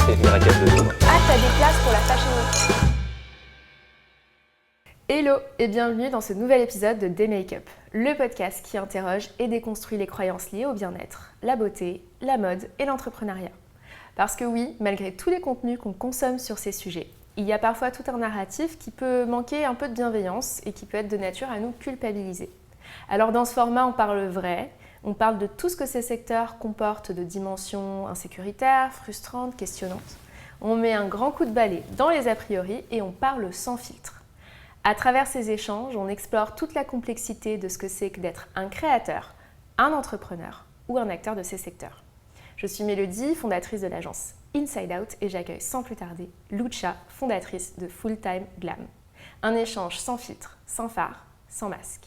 c'est Miracle de Londres. Ah, t'as des places pour la Fashion Week. Hello et bienvenue dans ce nouvel épisode de Des Make-up, le podcast qui interroge et déconstruit les croyances liées au bien-être, la beauté, la mode et l'entrepreneuriat. Parce que oui, malgré tous les contenus qu'on consomme sur ces sujets, il y a parfois tout un narratif qui peut manquer un peu de bienveillance et qui peut être de nature à nous culpabiliser. Alors dans ce format, on parle vrai, on parle de tout ce que ces secteurs comportent de dimensions insécuritaires, frustrantes, questionnantes. On met un grand coup de balai dans les a priori et on parle sans filtre. À travers ces échanges, on explore toute la complexité de ce que c'est que d'être un créateur, un entrepreneur ou un acteur de ces secteurs. Je suis Mélodie, fondatrice de l'agence Inside Out et j'accueille sans plus tarder Lucia, fondatrice de Full Time Glam. Un échange sans filtre, sans phare, sans masque.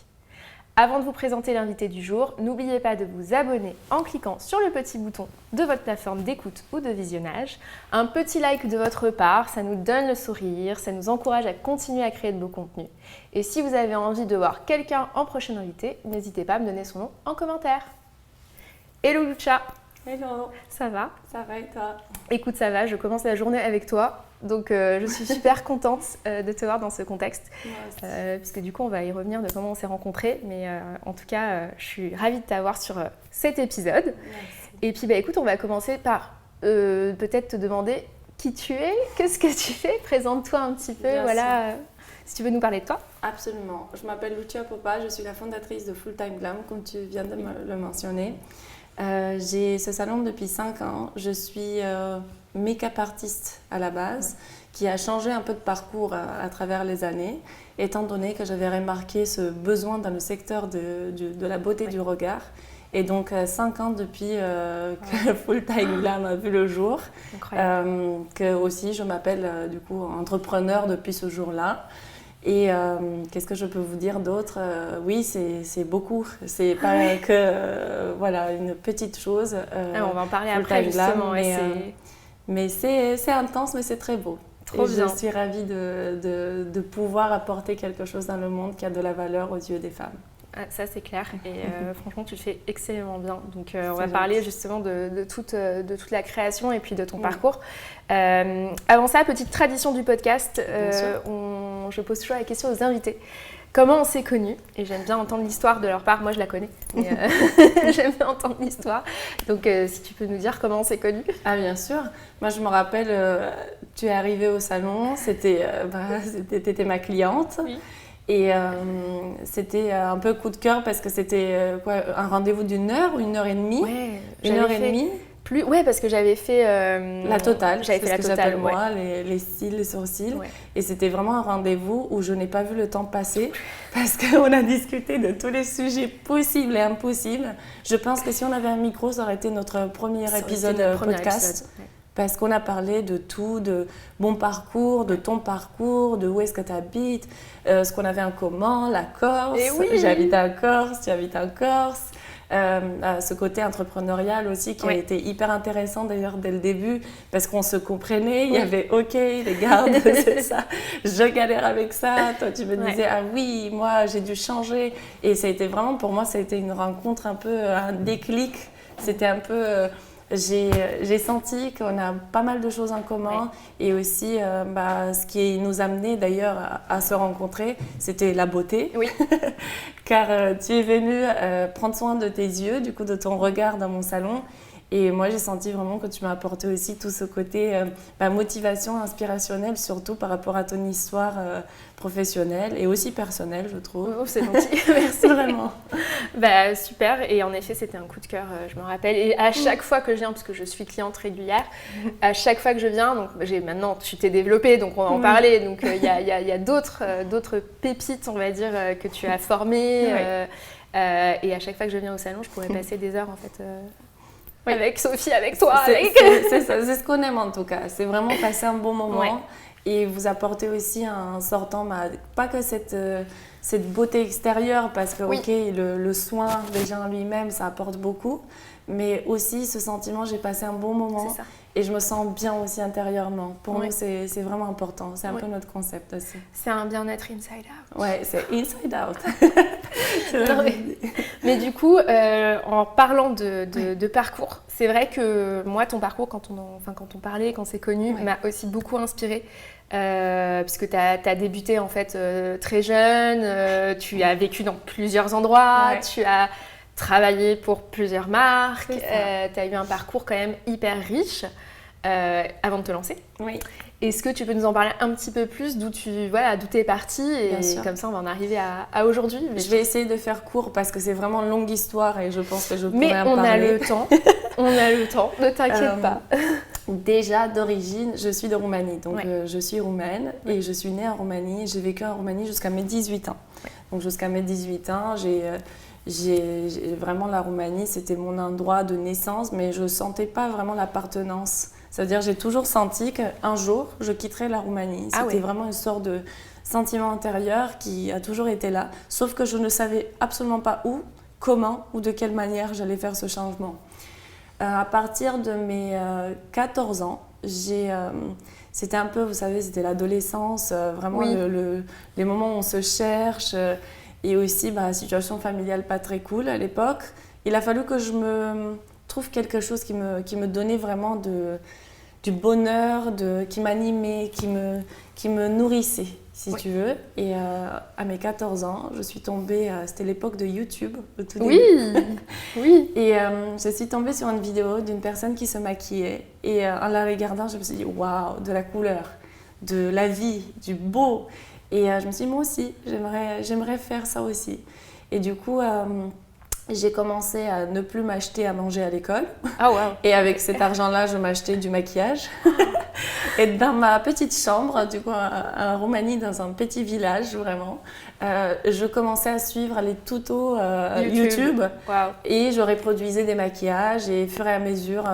Avant de vous présenter l'invité du jour, n'oubliez pas de vous abonner en cliquant sur le petit bouton de votre plateforme d'écoute ou de visionnage. Un petit like de votre part, ça nous donne le sourire, ça nous encourage à continuer à créer de beaux contenus. Et si vous avez envie de voir quelqu'un en prochain invité, n'hésitez pas à me donner son nom en commentaire. Hello Lucia. Hello. Ça va? Ça va et toi? Écoute, ça va, je commence la journée avec toi. Donc je suis super contente de te voir dans ce contexte, puisque du coup on va y revenir de comment on s'est rencontrés, mais en tout cas je suis ravie de t'avoir sur cet épisode. Merci. Et puis écoute, on va commencer par peut-être te demander qui tu es, qu'est-ce que tu fais, présente-toi un petit peu, Bien voilà, si tu veux nous parler de toi. Absolument, je m'appelle Lucia Popa, je suis la fondatrice de Full Time Glam, comme tu viens de le mentionner. J'ai ce salon depuis 5 ans, je suis make-up artiste à la base, qui a changé un peu de parcours à travers les années, étant donné que j'avais remarqué ce besoin dans le secteur de la beauté du regard. Et donc 5 ans depuis que Full Time Glam a vu le jour, que aussi je m'appelle du coup entrepreneur depuis ce jour-là. Et qu'est-ce que je peux vous dire d'autre? Oui, c'est beaucoup. C'est pas que voilà, une petite chose. On va en parler après justement. Mais c'est intense, mais c'est très beau. Trop bien. Je suis ravie de pouvoir apporter quelque chose dans le monde qui a de la valeur aux yeux des femmes. Ah, ça c'est clair et franchement tu le fais excellemment bien. Donc on va parler justement de toute la création et puis de ton parcours. Avant ça, petite tradition du podcast, je pose toujours la question aux invités. Comment on s'est connus? Et j'aime bien entendre l'histoire de leur part, moi je la connais, mais j'aime bien entendre l'histoire. Donc si tu peux nous dire comment on s'est connus. Ah bien sûr, moi je me rappelle, tu es arrivée au salon, t'étais ma cliente. Oui. Et c'était un peu coup de cœur parce que c'était un rendez-vous d'1 heure ou 1h30? Ouais, 1h30. Ouais, parce que j'avais fait la totale. J'avais fait la totale, moi, les cils, les sourcils. Ouais. Et c'était vraiment un rendez-vous où je n'ai pas vu le temps passer parce qu'on a discuté de tous les sujets possibles et impossibles. Je pense que si on avait un micro, ça aurait été notre premier épisode podcast. Parce qu'on a parlé de tout, de mon parcours, de ton parcours, de où est-ce que tu habites, ce qu'on avait en commun, la Corse. Et oui. J'habite en Corse, tu habites en Corse. Ce côté entrepreneurial aussi qui a été hyper intéressant d'ailleurs dès le début parce qu'on se comprenait, il y avait OK, les gardes, c'est ça, je galère avec ça, toi tu me disais ah oui, moi j'ai dû changer et ça a été vraiment pour moi ça a été une rencontre un peu, un déclic, c'était un peu... J'ai senti qu'on a pas mal de choses en commun et aussi ce qui nous a amené d'ailleurs à se rencontrer, c'était la beauté. Oui. Car tu es venue prendre soin de tes yeux, du coup de ton regard dans mon salon. Et moi, j'ai senti vraiment que tu m'as apporté aussi tout ce côté motivation, inspirationnelle, surtout par rapport à ton histoire professionnelle et aussi personnelle, je trouve. Oh, c'est gentil, merci. Vraiment. Super, et en effet, c'était un coup de cœur, je me rappelle. Et à chaque fois que je viens, parce que je suis cliente régulière, à chaque fois que je viens, donc maintenant, tu t'es développée, donc on va en parler. Donc il y a d'autres pépites, on va dire, que tu as formées. Et à chaque fois que je viens au salon, je pourrais passer des heures, en fait... avec Sophie, avec toi. C'est ça, c'est ce qu'on aime en tout cas. C'est vraiment passer un bon moment et vous apporter aussi en sortant, pas que cette beauté extérieure, parce que le soin déjà en lui-même, ça apporte beaucoup, mais aussi ce sentiment, j'ai passé un bon moment et je me sens bien aussi intérieurement. Pour nous, c'est vraiment important. C'est un peu notre concept aussi. C'est un bien-être inside out. Ouais, c'est inside out. Mais du coup, en parlant de parcours, C'est vrai que moi, ton parcours, quand on parlait, quand c'est connu, m'a aussi beaucoup inspirée. Puisque tu as débuté en fait très jeune, tu as vécu dans plusieurs endroits, tu as travaillé pour plusieurs marques, tu as eu un parcours quand même hyper riche avant de te lancer. Oui. Est-ce que tu peux nous en parler un petit peu plus d'où t'es partie et comme ça on va en arriver à aujourd'hui. Je vais essayer de faire court parce que c'est vraiment une longue histoire et je pense que je pourrais en parler. Mais on a le temps, ne t'inquiète pas. Déjà d'origine, je suis de Roumanie, donc je suis roumaine et je suis née en Roumanie. J'ai vécu en Roumanie jusqu'à mes 18 ans. Donc jusqu'à mes 18 ans, j'ai vraiment la Roumanie, c'était mon endroit de naissance, mais je ne sentais pas vraiment l'appartenance. C'est-à-dire j'ai toujours senti qu'un jour, je quitterais la Roumanie. C'était vraiment une sorte de sentiment intérieur qui a toujours été là, sauf que je ne savais absolument pas où, comment ou de quelle manière j'allais faire ce changement. À partir de mes 14 ans, c'était un peu, vous savez, c'était l'adolescence, vraiment les moments où on se cherche et aussi la situation familiale pas très cool à l'époque. Il a fallu que je me trouve quelque chose qui me donnait vraiment du bonheur, qui m'animait, qui me nourrissait, si tu veux. Et à mes 14 ans, je suis tombée, c'était l'époque de YouTube, au tout début. Oui. Et je suis tombée sur une vidéo d'une personne qui se maquillait. Et en la regardant, je me suis dit, waouh, de la couleur, de la vie, du beau. Et je me suis dit, moi aussi, j'aimerais faire ça aussi. Et du coup, j'ai commencé à ne plus m'acheter à manger à l'école. Ah, wow. Et avec cet argent-là, je m'achetais du maquillage. Et dans ma petite chambre, du coup, en Roumanie, dans un petit village, vraiment, je commençais à suivre les tutos YouTube. Wow. Et je reproduisais des maquillages. Et au fur et à mesure,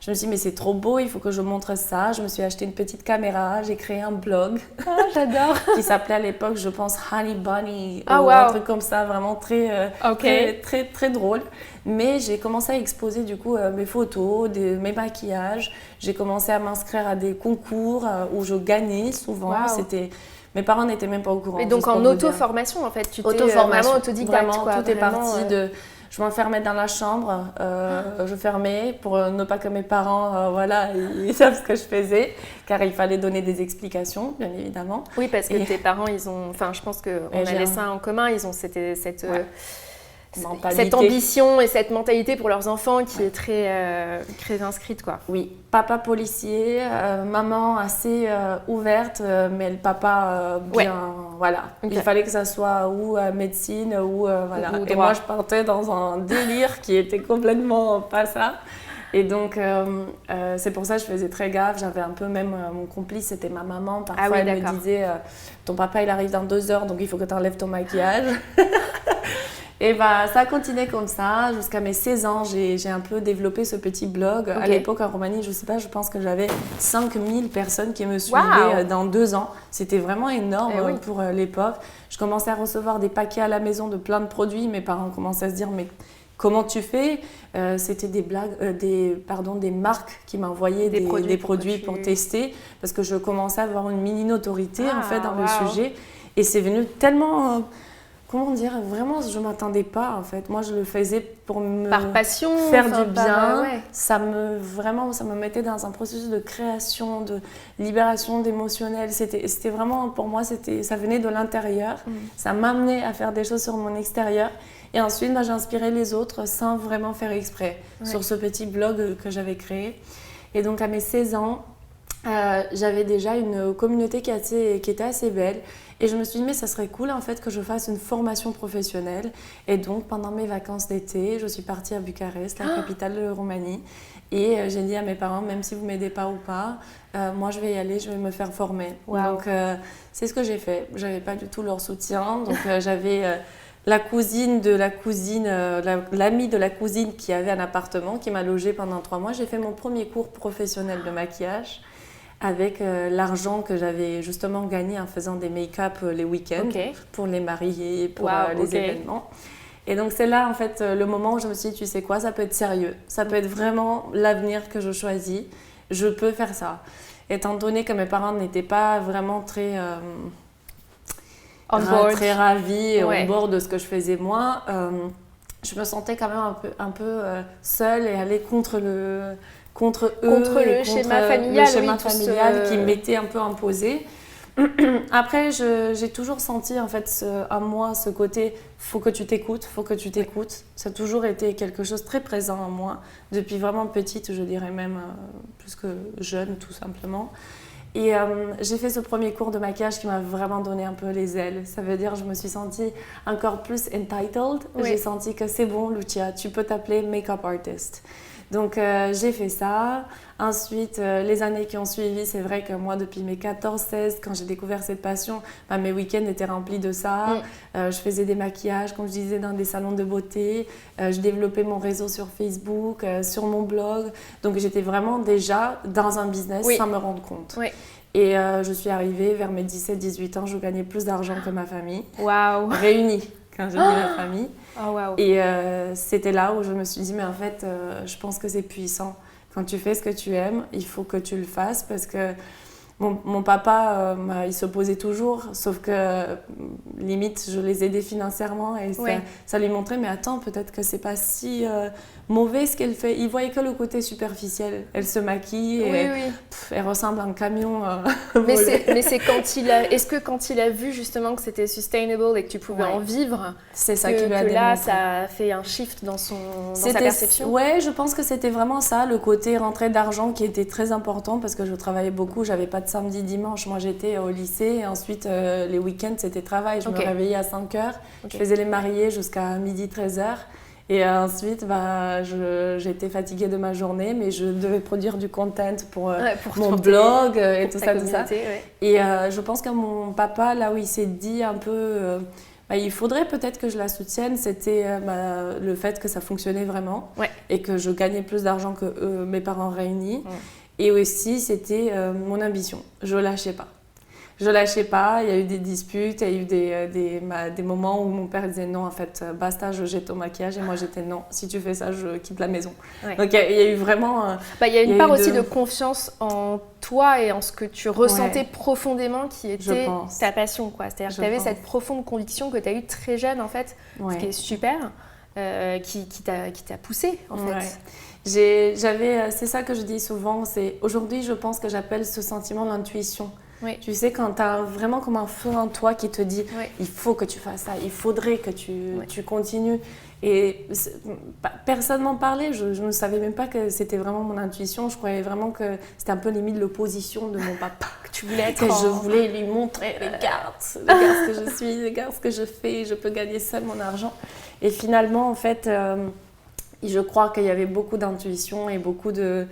je me suis dit, mais c'est trop beau, il faut que je montre ça. Je me suis acheté une petite caméra, j'ai créé un blog. Ah, j'adore. Qui s'appelait à l'époque, je pense, Honey Bunny. Ah, ou wow. un truc comme ça, vraiment très, Okay. très drôle. Mais j'ai commencé à exposer du coup mes photos, mes maquillages. J'ai commencé à m'inscrire à des concours où je gagnais souvent. Wow. Mes parents n'étaient même pas au courant. Et donc en auto-formation en fait, tu t'es vraiment autodidacte. Vraiment, quoi, tout est parti de... Je m'enfermais dans la chambre, je fermais pour ne pas que mes parents ils savent ce que je faisais, car il fallait donner des explications, bien évidemment. Oui, parce que tes parents, ils ont... Enfin, je pense qu'on avait ça en commun, ils ont cette ambition et cette mentalité pour leurs enfants qui est très inscrite, quoi. Oui, papa policier, maman assez ouverte, mais le papa bien, voilà. Okay. Il fallait que ça soit ou médecine ou voilà. Ou et moi, je partais dans un délire qui était complètement pas ça. Et donc, c'est pour ça que je faisais très gaffe. J'avais un peu même mon complice, c'était ma maman. Parfois, elle me disait, ton papa, il arrive dans 2 heures, donc il faut que tu enlèves ton maquillage. Et ça a continué comme ça jusqu'à mes 16 ans. J'ai un peu développé ce petit blog. Okay. À l'époque, en Roumanie, je sais pas, je pense que j'avais 5000 personnes qui me suivaient dans 2 ans. C'était vraiment énorme pour l'époque. Je commençais à recevoir des paquets à la maison de plein de produits. Mes parents commençaient à se dire, mais comment tu fais ? C'était des marques qui m'envoyaient des produits pour tester parce que je commençais à avoir une mini notoriété en fait dans le sujet. Et c'est venu tellement... Comment dire, vraiment, je ne m'attendais pas en fait. Moi, je le faisais pour par passion, faire du bien. Ça me mettait dans un processus de création, de libération d'émotionnel. C'était vraiment, pour moi, ça venait de l'intérieur. Ça m'amenait à faire des choses sur mon extérieur. Et ensuite, j'inspirais les autres sans vraiment faire exprès sur ce petit blog que j'avais créé. Et donc, à mes 16 ans, j'avais déjà une communauté qui était assez belle. Et je me suis dit, mais ça serait cool en fait que je fasse une formation professionnelle. Et donc, pendant mes vacances d'été, je suis partie à Bucarest, la capitale de Roumanie. Et j'ai dit à mes parents, même si vous ne m'aidez pas ou pas, moi je vais y aller, je vais me faire former. Wow. Donc, c'est ce que j'ai fait. Je n'avais pas du tout leur soutien. Donc, j'avais la cousine de la cousine, l'amie de la cousine qui avait un appartement, qui m'a logée pendant 3 mois. J'ai fait mon premier cours professionnel de maquillage. Avec l'argent que j'avais justement gagné en faisant des make-up les week-ends pour les mariés, pour les événements. Et donc c'est là en fait le moment où je me suis dit, tu sais quoi, ça peut être sérieux, ça peut être vraiment l'avenir que je choisis, je peux faire ça. Étant donné que mes parents n'étaient pas vraiment très ravis et on bord de ce que je faisais moi, je me sentais quand même un peu seule et aller contre eux, contre le schéma familial, qui m'était un peu imposé. Après, j'ai toujours senti en fait en moi ce côté faut que tu t'écoutes. Ça a toujours été quelque chose de très présent en moi depuis vraiment petite, je dirais même plus que jeune tout simplement. Et j'ai fait ce premier cours de maquillage qui m'a vraiment donné un peu les ailes. Ça veut dire que je me suis sentie encore plus entitled. J'ai senti que c'est bon, Lucia, tu peux t'appeler make-up artist. Donc j'ai fait ça. Ensuite, les années qui ont suivi, c'est vrai que moi, depuis mes 14-16, quand j'ai découvert cette passion, mes week-ends étaient remplis de ça. Je faisais des maquillages, comme je disais, dans des salons de beauté. Je développais mon réseau sur Facebook, sur mon blog. Donc j'étais vraiment déjà dans un business sans me rendre compte. Et je suis arrivée vers mes 17-18 ans, je gagnais plus d'argent que ma famille. Waouh. Réunie, quand j'ai dit la famille. Oh, wow. Et c'était là où je me suis dit, mais en fait, je pense que c'est puissant. Quand tu fais ce que tu aimes, il faut que tu le fasses parce que mon papa, il s'opposait toujours, sauf que limite, je les aidais financièrement et ça lui montrait, mais attends, peut-être que c'est pas si mauvais ce qu'elle fait. Il voyait que le côté superficiel. Elle se maquille et elle ressemble à un camion. Mais c'est est-ce que quand il a vu justement que c'était sustainable et que tu pouvais en vivre, c'est ça qui lui a démontré. Là, ça a fait un shift dans sa perception. Ouais, je pense que c'était vraiment ça, le côté rentrée d'argent qui était très important parce que je travaillais beaucoup, j'avais pas de samedi, dimanche. Moi, j'étais au lycée et ensuite les week-ends, c'était travail. Je me réveillais à 5h, je faisais les mariés jusqu'à midi, 13h. Et ensuite, j'étais fatiguée de ma journée, mais je devais produire du content pour mon blog et tout ça. Et je pense que mon papa, là où il s'est dit un peu, il faudrait peut-être que je la soutienne, c'était le fait que ça fonctionnait vraiment et que je gagnais plus d'argent que mes parents réunis. Et aussi, c'était mon ambition. Je lâchais pas. Il y a eu des disputes, il y a eu des moments où mon père disait non, en fait, basta, je jette au maquillage. Et moi, j'étais non, si tu fais ça, je quitte la maison. Donc, il y a eu vraiment... il y a une part aussi de confiance en toi et en ce que tu ressentais profondément qui était ta passion, quoi. C'est-à-dire que tu avais cette profonde conviction que tu as eue très jeune, en fait, ce qui est super, qui t'a poussée, en fait. C'est ça que je dis souvent, aujourd'hui, je pense que j'appelle ce sentiment l'intuition. Tu sais, quand tu as vraiment comme un feu en toi qui te dit il faut que tu fasses ça, il faudrait que tu continues. Et personne m'en parlait, je ne savais même pas que c'était vraiment mon intuition. Je croyais vraiment que c'était un peu limite l'opposition de mon papa. Que tu voulais être je voulais lui montrer, regarde ce que je suis, regarde ce que je fais, je peux gagner seule mon argent. Et finalement, en fait, je crois qu'il y avait beaucoup d'intuition et beaucoup de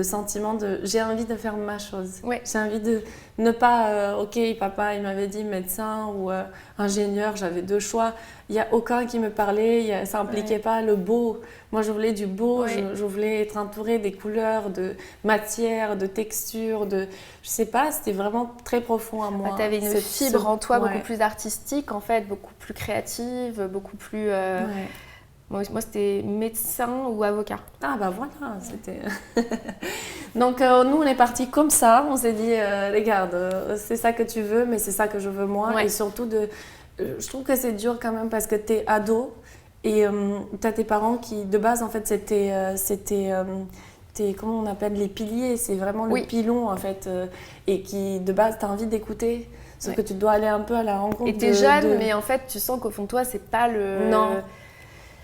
sentiments de j'ai envie de faire ma chose. J'ai envie de ne pas ok, papa il m'avait dit médecin ou ingénieur, j'avais 2 choix, il n'y a aucun qui me parlait, ça n'impliquait pas le beau. Moi je voulais du beau, je voulais être entourée des couleurs, de matière, de texture, je sais pas, c'était vraiment très profond à moi. Tu avais une fibre en toi beaucoup plus artistique en fait, beaucoup plus créative, beaucoup plus Moi, c'était médecin ou avocat. Ah bah voilà, c'était... Donc nous, on est partis comme ça. On s'est dit, regarde, c'est ça que tu veux, mais c'est ça que je veux moi. Et surtout, je trouve que c'est dur quand même parce que t'es ado et t'as tes parents qui, de base, en fait, c'était comment on appelle les piliers. C'est vraiment le pilon, en fait. Et qui, de base, t'as envie d'écouter. Sauf que tu dois aller un peu à la rencontre et t'es jeune, mais en fait, tu sens qu'au fond de toi, c'est pas le... Non.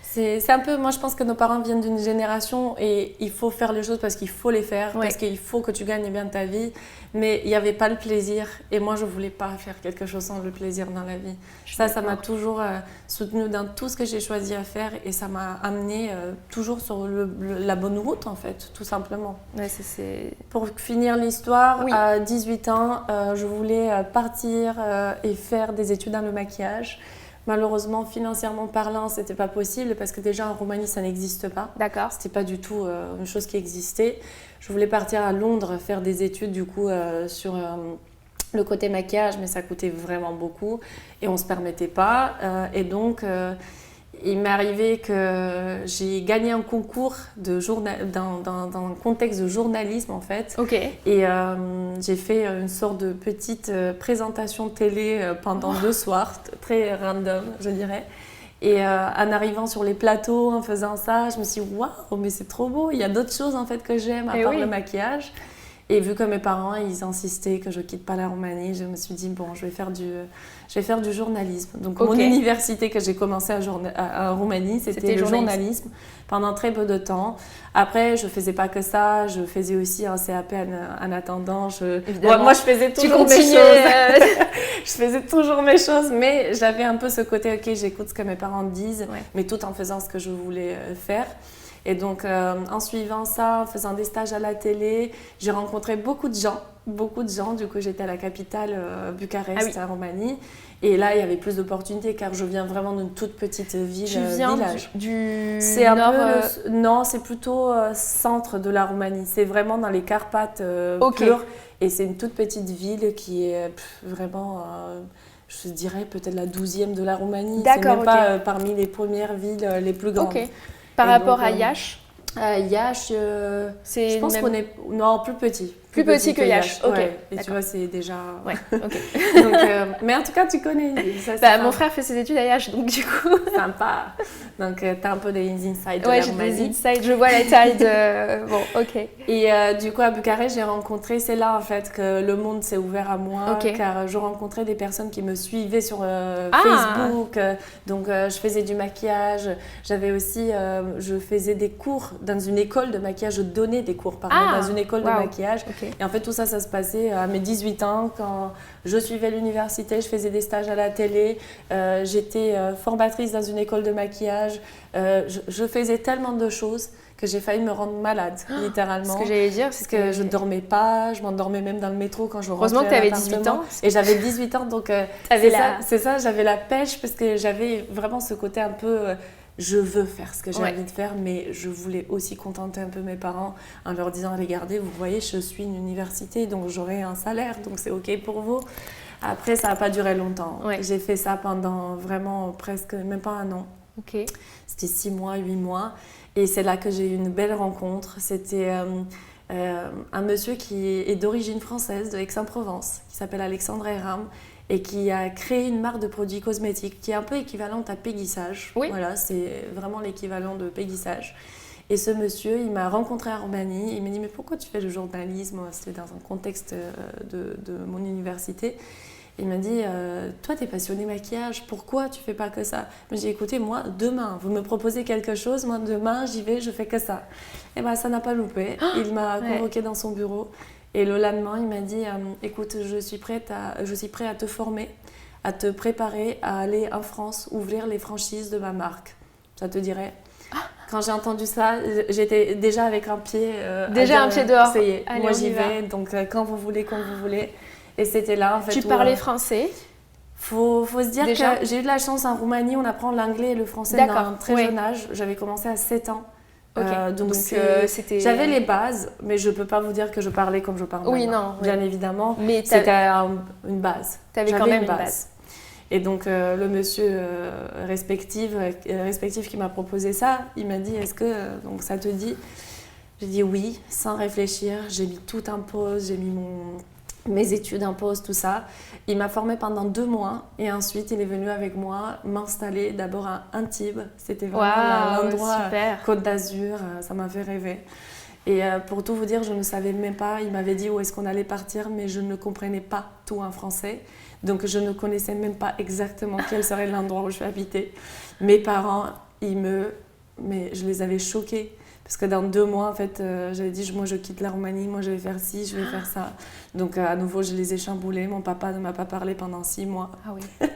C'est un peu, moi je pense que nos parents viennent d'une génération et il faut faire les choses parce qu'il faut les faire, parce qu'il faut que tu gagnes bien ta vie, mais il n'y avait pas le plaisir et moi je ne voulais pas faire quelque chose sans le plaisir dans la vie. Ça m'a toujours soutenue dans tout ce que j'ai choisi à faire et ça m'a amenée toujours sur la bonne route en fait, tout simplement. Pour finir l'histoire, à 18 ans, je voulais partir et faire des études dans le maquillage. Malheureusement, financièrement parlant, c'était pas possible parce que déjà en Roumanie, ça n'existe pas. D'accord. C'était pas du tout une chose qui existait. Je voulais partir à Londres faire des études du coup sur le côté maquillage, mais ça coûtait vraiment beaucoup et on se permettait pas. Et donc, il m'est arrivé que j'ai gagné un concours dans un contexte de journalisme en fait. Et j'ai fait une sorte de petite présentation télé pendant 2 soirs, très random je dirais. Et en arrivant sur les plateaux, en faisant ça, je me suis dit waouh, mais c'est trop beau. Il y a d'autres choses en fait que j'aime à part le maquillage. Et vu que mes parents, ils insistaient que je quitte pas la Roumanie, je me suis dit bon, je vais faire du journalisme. Donc mon université que j'ai commencé en Roumanie, c'était le journalisme pendant très peu de temps. Après, je faisais pas que ça, je faisais aussi un CAP en attendant. Moi, je faisais toujours mes choses. Je faisais toujours mes choses, mais j'avais un peu ce côté, ok, j'écoute ce que mes parents disent, mais tout en faisant ce que je voulais faire. Et donc, en suivant ça, en faisant des stages à la télé, j'ai rencontré beaucoup de gens. Du coup, j'étais à la capitale, Bucarest, en Roumanie. Et là, il y avait plus d'opportunités car je viens vraiment d'une toute petite ville, tu viens village. Du c'est nord, Non, c'est plutôt centre de la Roumanie. C'est vraiment dans les Carpates pures. Et c'est une toute petite ville qui est vraiment... je dirais peut-être la 12e de la Roumanie. C'est même pas parmi les premières villes les plus grandes. Par rapport à Iași Iași, je pense qu'on est... Non, plus petit. Plus petit que Iași. Ok. Et tu vois, c'est déjà... Ouais, ok. Donc, mais en tout cas, tu connais. Ça, mon frère fait ses études à Iași, donc du coup... Sympa. Donc, t'as un peu des insights de la Roumanie. Ouais, j'ai des insights. Je vois la taille de... Bon, ok. Et du coup, à Bucarest, j'ai rencontré... C'est là, en fait, que le monde s'est ouvert à moi. Car je rencontrais des personnes qui me suivaient sur Facebook. Donc, je faisais du maquillage. J'avais aussi... je faisais des cours dans une école de maquillage. Je donnais des cours, dans une école de maquillage. Et en fait, tout ça se passait à mes 18 ans, quand je suivais l'université, je faisais des stages à la télé, j'étais formatrice dans une école de maquillage. Je faisais tellement de choses que j'ai failli me rendre malade, littéralement. Ce que j'allais dire, c'est que je ne dormais pas, je m'endormais même dans le métro quand je rentrais. Heureusement que tu avais 18 ans. Et j'avais 18 ans, donc c'est ça, j'avais la pêche, parce que j'avais vraiment ce côté un peu... je veux faire ce que j'ai envie de faire, mais je voulais aussi contenter un peu mes parents en leur disant, regardez, vous voyez, je suis une université, donc j'aurai un salaire, donc c'est OK pour vous. Après, ça n'a pas duré longtemps. J'ai fait ça pendant vraiment presque, même pas un an. C'était 6 mois, 8 mois. Et c'est là que j'ai eu une belle rencontre. C'était un monsieur qui est d'origine française, de Aix-en-Provence, qui s'appelle Alexandre Eram, et qui a créé une marque de produits cosmétiques qui est un peu équivalente à Peggy Sage. Voilà, c'est vraiment l'équivalent de Peggy Sage. Et ce monsieur, il m'a rencontré à Roumanie, il m'a dit « Mais pourquoi tu fais le journalisme ?» C'était dans un contexte de mon université. Il m'a dit « Toi, tu es passionné maquillage, pourquoi tu fais pas que ça ?» J'ai dit « Écoutez, moi, demain, vous me proposez quelque chose, moi, demain, j'y vais, je fais que ça. » Et bien, ça n'a pas loupé. Il m'a convoqué dans son bureau. Et le lendemain, il m'a dit « Écoute, je suis prêt à te former, à te préparer à aller en France, ouvrir les franchises de ma marque. Ça te dirait ?» Quand j'ai entendu ça, j'étais déjà avec un pied un pied dehors. Ça y est, moi j'y vais, donc quand vous voulez. Et c'était là, en fait. Tu parlais français ? Faut se dire que j'ai eu de la chance en Roumanie, on apprend l'anglais et le français à un très jeune âge. J'avais commencé à 7 ans. Donc c'était... J'avais les bases, mais je ne peux pas vous dire que je parlais comme je parle maintenant. Bien évidemment, mais c'était une base. J'avais quand même une base. Et donc le monsieur respectif qui m'a proposé ça, il m'a dit « Est-ce que donc ça te dit ?» J'ai dit oui, sans réfléchir. J'ai mis tout en pause, j'ai mis mes études en pause, tout ça. Il m'a formée pendant 2 mois et ensuite il est venu avec moi m'installer d'abord à Antibes. C'était vraiment l'endroit Côte d'Azur, ça m'a fait rêver. Et pour tout vous dire, je ne savais même pas, il m'avait dit où est-ce qu'on allait partir, mais je ne comprenais pas tout en français. Donc je ne connaissais même pas exactement quel serait l'endroit où je vais habiter. Mes parents, mais je les avais choqués. Parce que dans 2 mois, en fait, j'avais dit, moi je quitte la Roumanie, moi je vais faire ci, je vais faire ça. Donc à nouveau, je les ai chamboulés. Mon papa ne m'a pas parlé pendant 6 mois. Ah oui.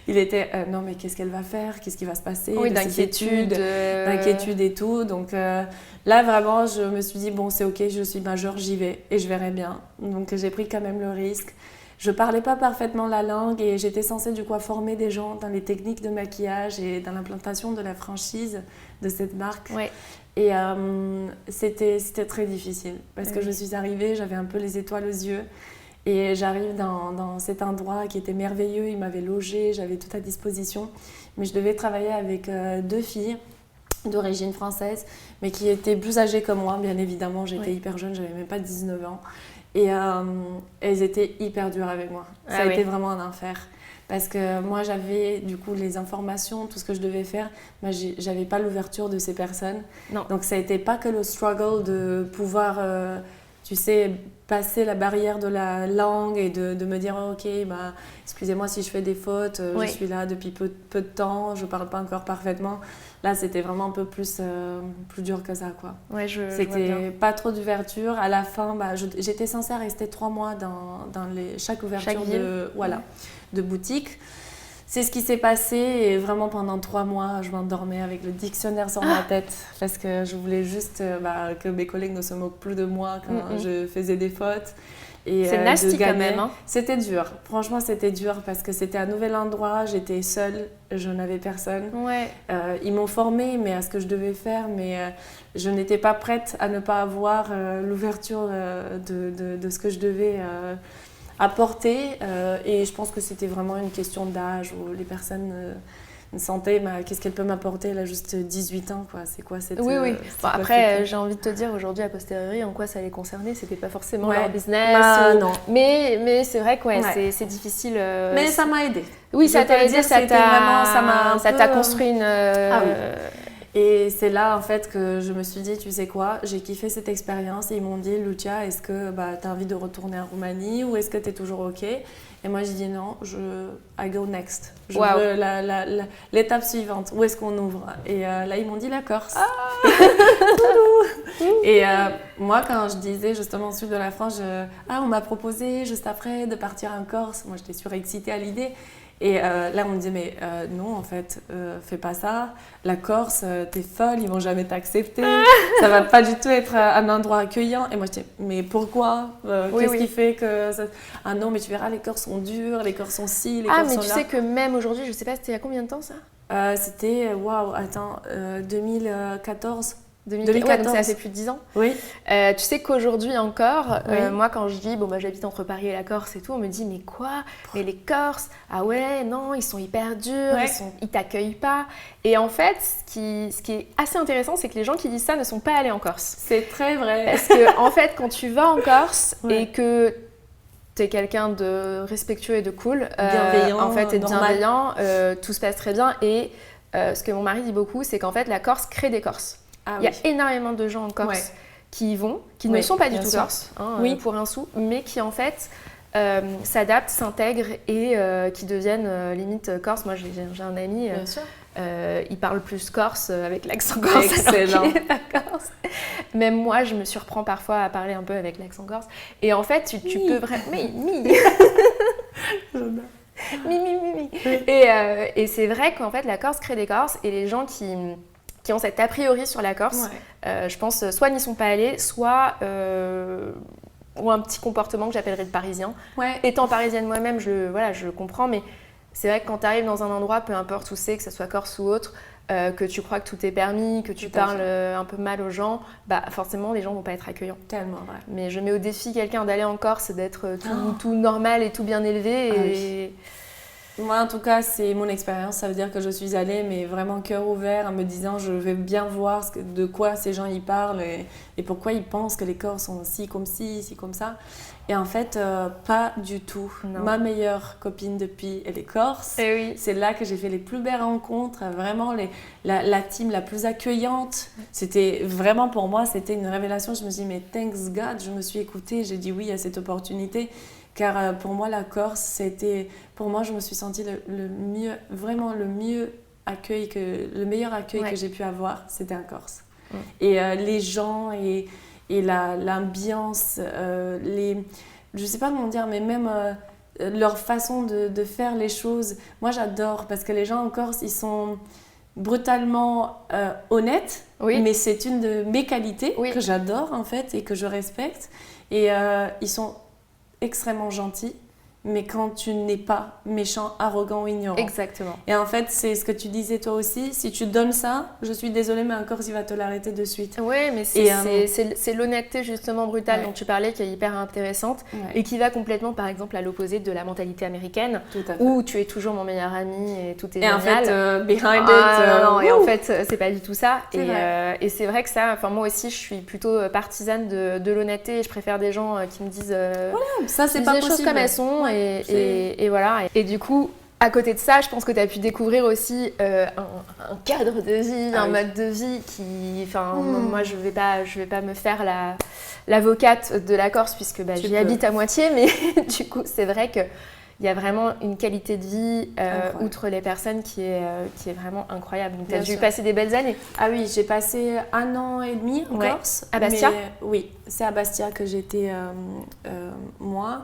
Il était, non mais qu'est-ce qu'elle va faire ? Qu'est-ce qui va se passer ? Oui, d'inquiétude. D'inquiétude et tout. Donc là, vraiment, je me suis dit, bon, c'est OK, je suis majeure, j'y vais et je verrai bien. Donc j'ai pris quand même le risque. Je ne parlais pas parfaitement la langue et j'étais censée du coup former des gens dans les techniques de maquillage et dans l'implantation de la franchise de cette marque. Ouais. Et c'était très difficile parce que je suis arrivée, j'avais un peu les étoiles aux yeux et j'arrive dans cet endroit qui était merveilleux, ils m'avaient logée, j'avais tout à disposition, mais je devais travailler avec 2 filles d'origine française mais qui étaient plus âgées que moi, bien évidemment, j'étais hyper jeune, j'avais même pas 19 ans et elles étaient hyper dures avec moi, ça a été vraiment un enfer. parce que moi j'avais du coup les informations, tout ce que je devais faire, mais j'avais pas l'ouverture de ces personnes. Non. Donc ça n'était pas que le struggle de pouvoir, tu sais, passer la barrière de la langue et de me dire ok, bah, excusez-moi si je fais des fautes, Oui. je suis là depuis peu de temps, je parle pas encore parfaitement. Là c'était vraiment un peu plus dur que ça, quoi. Ouais, je vois C'était bien. pas trop d'ouverture. À la fin, bah, j'étais censée rester 3 mois dans chaque ouverture Chaque ville. de boutique. C'est ce qui s'est passé et vraiment pendant 3 mois, je m'endormais avec le dictionnaire sur ma tête parce que je voulais juste que mes collègues ne se moquent plus de moi quand je faisais des fautes. Et, c'est nasty de gagner. quand même. Hein. C'était dur, franchement c'était dur parce que c'était un nouvel endroit, j'étais seule, je n'avais personne. Ouais. Ils m'ont formée mais à ce que je devais faire, mais je n'étais pas prête à ne pas avoir l'ouverture de ce que je devais apporter. Et je pense que c'était vraiment une question d'âge où les personnes sentaient qu'est-ce qu'elle peut m'apporter, elle a juste 18 ans, quoi. C'est quoi cette... Oui. c'est quoi Après, j'ai envie de te dire aujourd'hui, a posteriori, en quoi ça les concernait, c'était pas forcément Ouais. leur business. Non. Mais c'est vrai que Ouais. c'est difficile. Mais ça m'a aidée. Oui, Je ça peux t'a le aidé, dire, ça c'était vraiment- ça m'a un ça peu, t'a construit une. Ah oui. Et c'est là en fait que je me suis dit, tu sais quoi, j'ai kiffé cette expérience et ils m'ont dit, Lucia, est-ce que tu as envie de retourner en Roumanie ou est-ce que tu es toujours OK? Et moi j'ai dit non, I go next. Je Wow. veux l'étape suivante, où est-ce qu'on ouvre? Et là ils m'ont dit la Corse. Et moi quand je disais justement au sud de la France, on m'a proposé juste après de partir en Corse, moi j'étais surexcitée à l'idée. Et là, on me disait, mais non, en fait, fais pas ça. La Corse, t'es folle, ils vont jamais t'accepter. Ça va pas du tout être un endroit accueillant. Et moi, je disais, mais pourquoi Qu'est-ce qui fait que ça... Ah non, mais tu verras, les Corses sont durs, les Corses sont ci, les Corses mais sont tu là. sais que même aujourd'hui, je sais pas, c'était il y a combien de temps ça? C'était, 2014. 2014. Ouais, donc ça fait plus de 10 ans. Oui. Tu sais qu'aujourd'hui encore, Oui. moi quand je dis j'habite entre Paris et la Corse et tout, on me dit mais quoi? Mais les Corses, ah ouais, non, ils sont hyper durs, Ouais. ils t'accueillent pas. Et en fait, ce qui est assez intéressant, c'est que les gens qui disent ça ne sont pas allés en Corse. C'est très vrai. Parce que en fait, quand tu vas en Corse Ouais. et que t'es quelqu'un de respectueux et de cool, Bienveillant, en fait, t'es normal. bienveillant, tout se passe très bien. Et ce que mon mari dit beaucoup, c'est qu'en fait, la Corse crée des Corses. Ah Il y a oui. énormément de gens en Corse Ouais. qui y vont, qui Oui, ne sont pas du bien tout sûr. corses, Oui. pour un sou, mais qui en fait s'adaptent, s'intègrent et qui deviennent limite corse. Moi, j'ai un ami, Bien sûr. il parle plus corse avec l'accent corse. Excellent. Alors qu'il est pas corse. Même moi, je me surprends parfois à parler un peu avec l'accent corse. Et en fait, tu peux vraiment... Mi. Et c'est vrai qu'en fait, la Corse crée des Corses et les gens qui ont cet a priori sur la Corse, je pense, soit n'y sont pas allés, soit ont un petit comportement que j'appellerais de parisien. Ouais. Étant parisienne moi-même, je comprends, mais c'est vrai que quand tu arrives dans un endroit, peu importe où c'est, que ce soit Corse ou autre, que tu crois que tout est permis, que tu Tout à parles un peu mal aux gens, forcément, les gens vont pas être accueillants. Tellement vrai. Mais je mets au défi quelqu'un d'aller en Corse et d'être tout normal et tout bien élevé. Ah et... Moi, en tout cas, c'est mon expérience. Ça veut dire que je suis allée, mais vraiment cœur ouvert, en me disant je vais bien voir de quoi ces gens y parlent et pourquoi ils pensent que les Corses sont ci comme ça. Et en fait, pas du tout. Non. Ma meilleure copine depuis, elle est Corse. Eh oui. C'est là que j'ai fait les plus belles rencontres, vraiment la team la plus accueillante. C'était vraiment pour moi, c'était une révélation. Je me suis dit, mais thanks God, je me suis écoutée, j'ai dit oui à cette opportunité. Car pour moi, la Corse, c'était... Pour moi, je me suis sentie le mieux, vraiment le meilleur accueil que j'ai pu avoir, c'était en Corse. Et les gens et l'ambiance, je sais pas comment dire, mais même leur façon de faire les choses. Moi, j'adore parce que les gens en Corse, ils sont brutalement honnêtes, mais c'est une de mes qualités que j'adore en fait et que je respecte. Et ils sont extrêmement gentils, mais quand tu n'es pas méchant, arrogant ou ignorant. Exactement. Et en fait, c'est ce que tu disais toi aussi. Si tu donnes ça, je suis désolée, mais encore, il va te l'arrêter de suite. Oui, mais c'est l'honnêteté justement brutale dont tu parlais qui est hyper intéressante et qui va complètement, par exemple, à l'opposé de la mentalité américaine où tu es toujours mon meilleur ami et tout est génial. Et en fait, behind it... et en fait, c'est pas du tout ça. Et c'est vrai que ça, moi aussi, je suis plutôt partisane de l'honnêteté et je préfère des gens qui me disent ça, c'est pas les possible. choses comme elles sont. Et voilà. Et du coup, À côté de ça, je pense que tu as pu découvrir aussi un cadre de vie, un mode de vie qui... Enfin, moi, je vais pas me faire l'avocate de la Corse puisque j'y habite à moitié, mais du coup, c'est vrai qu'il y a vraiment une qualité de vie, outre les personnes, qui est vraiment incroyable. Donc, tu as dû passer des belles années. Ah oui, j'ai passé 1 an et demi en Corse. À Bastia? Oui, c'est à Bastia que j'étais moi.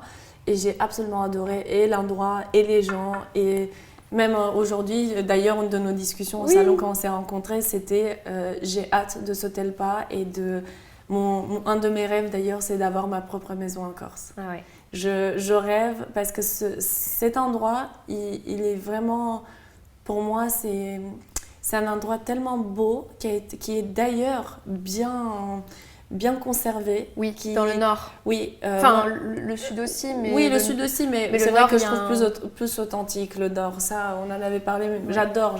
Et j'ai absolument adoré et l'endroit et les gens. Et même aujourd'hui, d'ailleurs, une de nos discussions au salon quand on s'est rencontrés, c'était j'ai hâte de sauter le pas. Et un de mes rêves d'ailleurs, c'est d'avoir ma propre maison en Corse. Ah ouais. Je rêve parce que cet endroit, il est vraiment, pour moi, c'est un endroit tellement beau qui est d'ailleurs bien conservé. Oui, dans le nord. Oui. Enfin, le sud aussi, mais... Oui, le sud aussi, mais c'est vrai que je trouve plus authentique le nord. Ça, on en avait parlé, mais j'adore.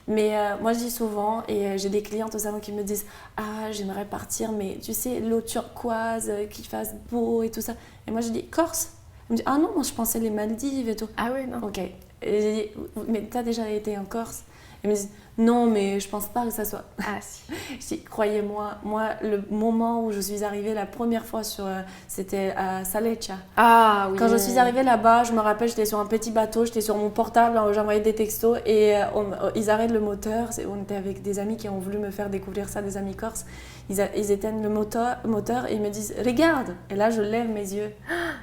Mais moi, je dis souvent, et j'ai des clientes au salon qui me disent « Ah, j'aimerais partir, mais tu sais, l'eau turquoise, qu'il fasse beau et tout ça. » Et moi, je dis « Corse ?» Elle me dit « Ah non, moi, je pensais les Maldives et tout. » Ah oui, non. Ok. Et j'ai dit « Mais t'as déjà été en Corse ?» Ils me disent non, mais je pense pas que ça soit. Ah si. Je dis croyez-moi, moi le moment où je suis arrivée la première fois c'était à Saleccia. Ah oui. Quand je suis arrivée là-bas, je me rappelle, j'étais sur un petit bateau, j'étais sur mon portable, j'envoyais des textos et ils arrêtent le moteur. On était avec des amis qui ont voulu me faire découvrir ça, des amis corses. Ils éteignent le moteur et ils me disent regarde. Et là, je lève mes yeux.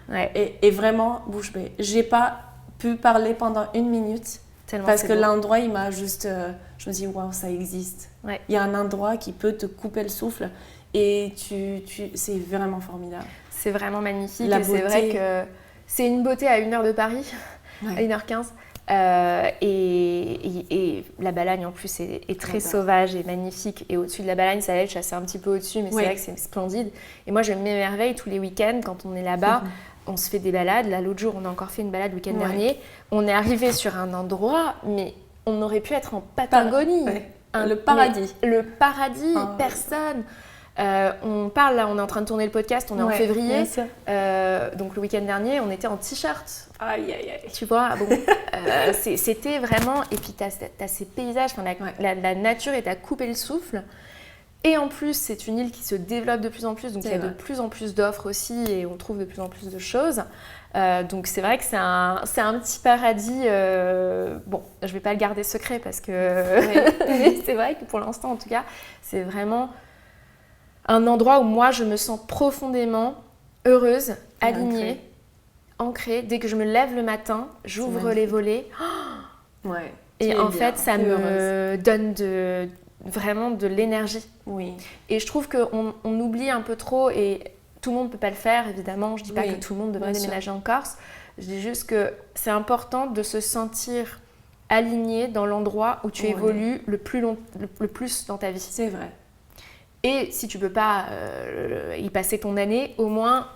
Ouais. Et vraiment bouche bée. J'ai pas pu parler pendant 1 minute. Tellement parce que beau. l'endroit, il m'a juste... je me dis, waouh, ça existe. Ouais. Il y a un endroit qui peut te couper le souffle et c'est vraiment formidable. C'est vraiment magnifique. La et beauté. C'est vrai que c'est une beauté à 1h de Paris, à 1h15. Et la Balagne en plus est très sauvage et magnifique. Et au-dessus de la Balagne, Saleccia, c'est un petit peu au-dessus, mais c'est vrai que c'est splendide. Et moi, je m'émerveille tous les week-ends quand on est là-bas. On se fait des balades. Là, l'autre jour, on a encore fait une balade le week-end dernier. On est arrivé sur un endroit, mais on aurait pu être en Patagonie. Le paradis. Le paradis, personne. On parle là, on est en train de tourner le podcast, on est en février. Donc le week-end dernier, on était en t-shirt. Aïe, aïe, aïe. Tu vois, bon, c'était vraiment... Et puis, t'as ces paysages, la nature est à couper le souffle. Et en plus, c'est une île qui se développe de plus en plus, donc il y a de plus en plus d'offres aussi et on trouve de plus en plus de choses. Donc c'est vrai que c'est un petit paradis. Bon, je ne vais pas le garder secret parce que... mais c'est vrai que pour l'instant, en tout cas, c'est vraiment un endroit où moi, je me sens profondément heureuse, alignée, ancrée. Dès que je me lève le matin, j'ouvre les volets. Et en fait, ça me donne vraiment de l'énergie. Oui. Et je trouve qu'on oublie un peu trop, et tout le monde ne peut pas le faire, évidemment. Je ne dis pas que tout le monde devrait déménager en Corse. Je dis juste que c'est important de se sentir aligné dans l'endroit où tu évolues le plus dans ta vie. C'est vrai. Et si tu ne peux pas y passer ton année, au moins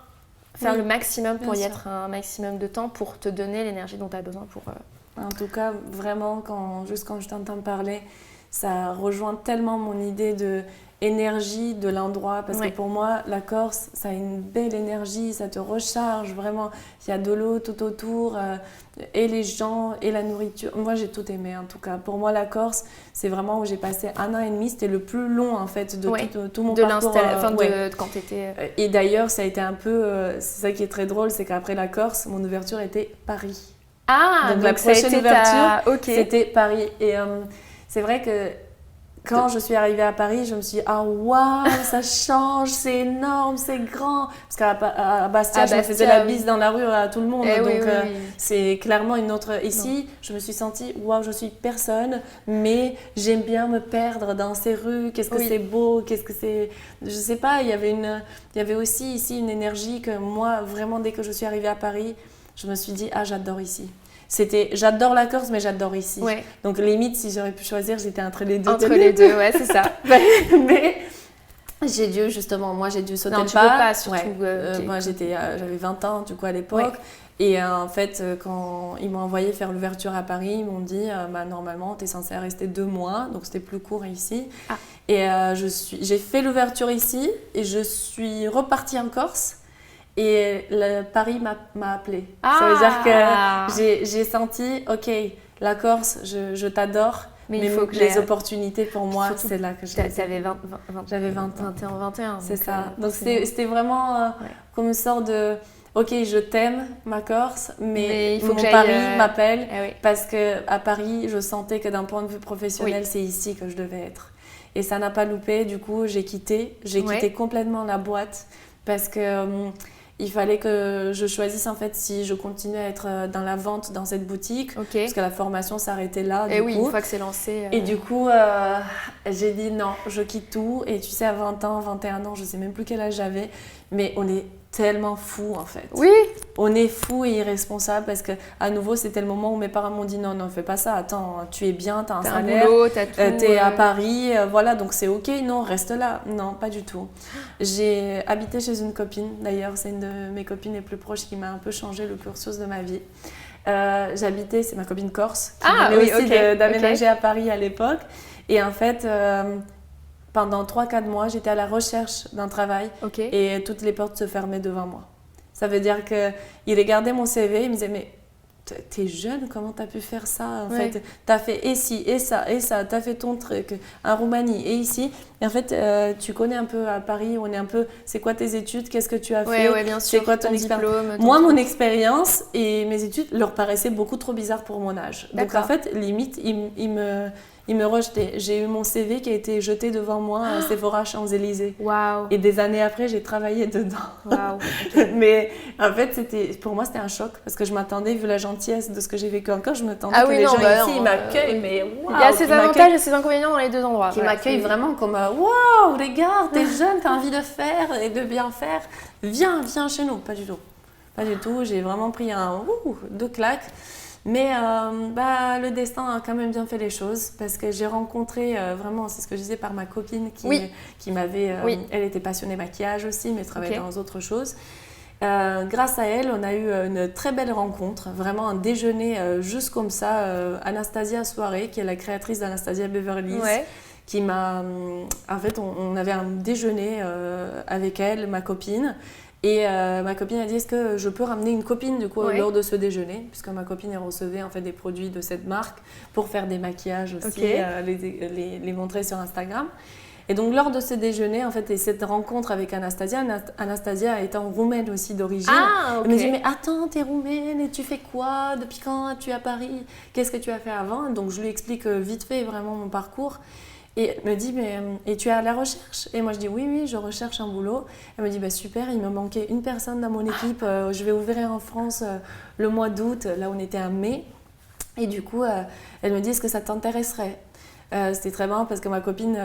faire le maximum pour y être un maximum de temps pour te donner l'énergie dont tu as besoin pour... En tout cas, vraiment, quand je t'entends parler, ça rejoint tellement mon idée de énergie de l'endroit, parce que pour moi, la Corse, ça a une belle énergie, ça te recharge vraiment. Il y a de l'eau tout autour, et les gens, et la nourriture. Moi, j'ai tout aimé, en tout cas. Pour moi, la Corse, c'est vraiment où j'ai passé 1 an et demi. C'était le plus long, en fait, de tout mon parcours. De quand tu étais... Et d'ailleurs, ça a été un peu... c'est ça qui est très drôle, c'est qu'après la Corse, mon ouverture était Paris. Ah, donc la prochaine ouverture, c'était Paris. Et c'est vrai que quand je suis arrivée à Paris, je me suis dit « Ah, waouh, ça change, c'est énorme, c'est grand !» Parce qu'à Bastia, je me faisais la bise dans la rue à tout le monde. Donc, c'est clairement une autre... Ici, je me suis sentie « Waouh, je suis personne, mais j'aime bien me perdre dans ces rues. Qu'est-ce que c'est beau, qu'est-ce que c'est... » Je sais pas, il y avait aussi ici une énergie que moi, vraiment, dès que je suis arrivée à Paris, je me suis dit « Ah, j'adore ici !» J'adore la Corse, mais j'adore ici. Donc limite, si j'aurais pu choisir, j'étais entre les deux. Entre les deux, ouais, c'est ça. Mais j'ai dû justement, moi j'ai dû sauter le pas. Non, tu peux pas, surtout. Moi j'avais 20 ans du coup à l'époque. Et en fait, quand ils m'ont envoyé faire l'ouverture à Paris, ils m'ont dit normalement, tu es censée rester 2 mois, donc c'était plus court ici. Et j'ai fait l'ouverture ici et je suis repartie en Corse. Et Paris m'a appelée. Ah. Ça veut dire que j'ai senti, ok, la Corse, je t'adore, mais il faut que les opportunités pour moi, c'est là que je les ai. J'avais 20 J'avais 20 ans. 21. C'est ça. Donc c'était vraiment comme une sorte de, ok, je t'aime, ma Corse, mais il faut que Paris m'appelle, parce qu'à Paris, je sentais que d'un point de vue professionnel, c'est ici que je devais être. Et ça n'a pas loupé, du coup, j'ai quitté complètement la boîte, parce que il fallait que je choisisse en fait si je continuais à être dans la vente dans cette boutique, parce que la formation s'arrêtait là. Et oui, une fois que c'est lancé. Et du coup, j'ai dit non, je quitte tout. Et tu sais, à 20 ans, 21 ans, je sais même plus quel âge j'avais, mais on est tellement fous en fait. Oui. On est fous et irresponsables, parce que à nouveau, c'était le moment où mes parents m'ont dit non, fais pas ça. Attends, tu es bien, t'as un salaire, boulot, t'as tout. T'es à Paris, voilà, donc c'est ok. Non, reste là. Non, pas du tout. J'ai habité chez une copine. D'ailleurs, c'est une de mes copines les plus proches qui m'a un peu changé le cursus de ma vie. J'habitais, c'est ma copine corse, qui venait aussi d'aménager à Paris à l'époque. Et en fait, pendant 3-4 mois, j'étais à la recherche d'un travail et toutes les portes se fermaient devant moi. Ça veut dire qu'il regardait mon CV, il me disait, mais t'es jeune, comment t'as pu faire ça en fait, t'as fait et ci, et ça, t'as fait ton truc en Roumanie et ici. Et en fait, tu connais un peu à Paris, on est un peu, c'est quoi tes études, qu'est-ce que tu as fait, bien sûr, c'est quoi ton diplôme. Moi, mon expérience et mes études leur paraissaient beaucoup trop bizarres pour mon âge. Donc en fait, limite, il me rejetait. J'ai eu mon CV qui a été jeté devant moi à Sephora Champs-Élysées. Wow. Et des années après, j'ai travaillé dedans. Wow. Mais en fait, pour moi, c'était un choc, parce que je m'attendais, vu la gentillesse de ce que j'ai vécu encore, je m'attendais que les gens ici ils m'accueillent. Mais waouh, il y a ses avantages et ses inconvénients dans les deux endroits. Qui m'accueillent vraiment comme waouh, regarde, t'es jeune, t'as envie de faire et de bien faire. Viens chez nous. Pas du tout. Pas du tout. J'ai vraiment pris deux claques. Mais le destin a quand même bien fait les choses, parce que j'ai rencontré vraiment, c'est ce que je disais, par ma copine qui m'avait... Elle était passionnée maquillage aussi, mais travaillait dans autre chose. Grâce à elle, on a eu une très belle rencontre, vraiment un déjeuner juste comme ça. Anastasia Soirée, qui est la créatrice d'Anastasia Beverly Hills, qui m'a... En fait, on avait un déjeuner avec elle, ma copine. Et ma copine a dit, est-ce que je peux ramener une copine du coup lors de ce déjeuner, puisque ma copine recevait en fait des produits de cette marque pour faire des maquillages aussi, les montrer sur Instagram. Et donc lors de ce déjeuner en fait, et cette rencontre avec Anastasia étant roumaine aussi d'origine, elle me dit, mais attends, t'es roumaine et tu fais quoi, depuis quand tu es à Paris, qu'est-ce que tu as fait avant? Donc je lui explique vite fait vraiment mon parcours. Et elle me dit, et tu es à la recherche? Et moi je dis, oui, je recherche un boulot. Elle me dit, super, il me manquait une personne dans mon équipe, je vais ouvrir en France le mois d'août, là on était en mai. Et du coup, elle me dit, est-ce que ça t'intéresserait? C'était très marrant, parce que ma copine,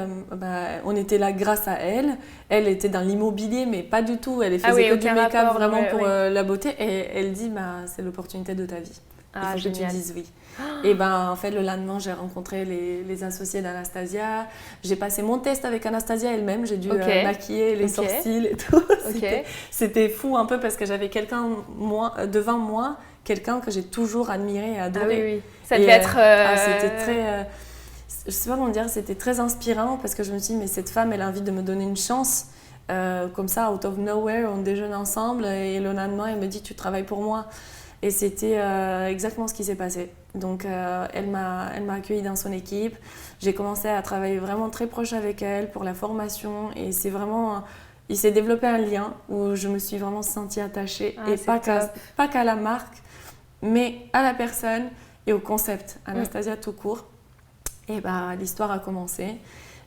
on était là grâce à elle. Elle était dans l'immobilier, mais pas du tout. Elle faisait que du make-up vraiment pour la beauté. Et elle dit, c'est l'opportunité de ta vie. Il faut que tu dises oui. Et en fait, le lendemain, j'ai rencontré les associés d'Anastasia. J'ai passé mon test avec Anastasia elle-même. J'ai dû maquiller les sourcils et tout. C'était fou un peu, parce que j'avais quelqu'un devant moi, quelqu'un que j'ai toujours admiré et adoré. Ça devait être... C'était très... je sais pas comment dire, c'était très inspirant, parce que je me suis dit, mais cette femme, elle a envie de me donner une chance. Comme ça, out of nowhere, on déjeune ensemble. Et le lendemain, elle me dit, tu travailles pour moi. Et c'était exactement ce qui s'est passé. Donc, elle m'a accueillie dans son équipe. J'ai commencé à travailler vraiment très proche avec elle pour la formation. Et c'est vraiment... il s'est développé un lien où je me suis vraiment sentie attachée. Et pas qu'à la marque, mais à la personne et au concept. Anastasia tout court. Et l'histoire a commencé.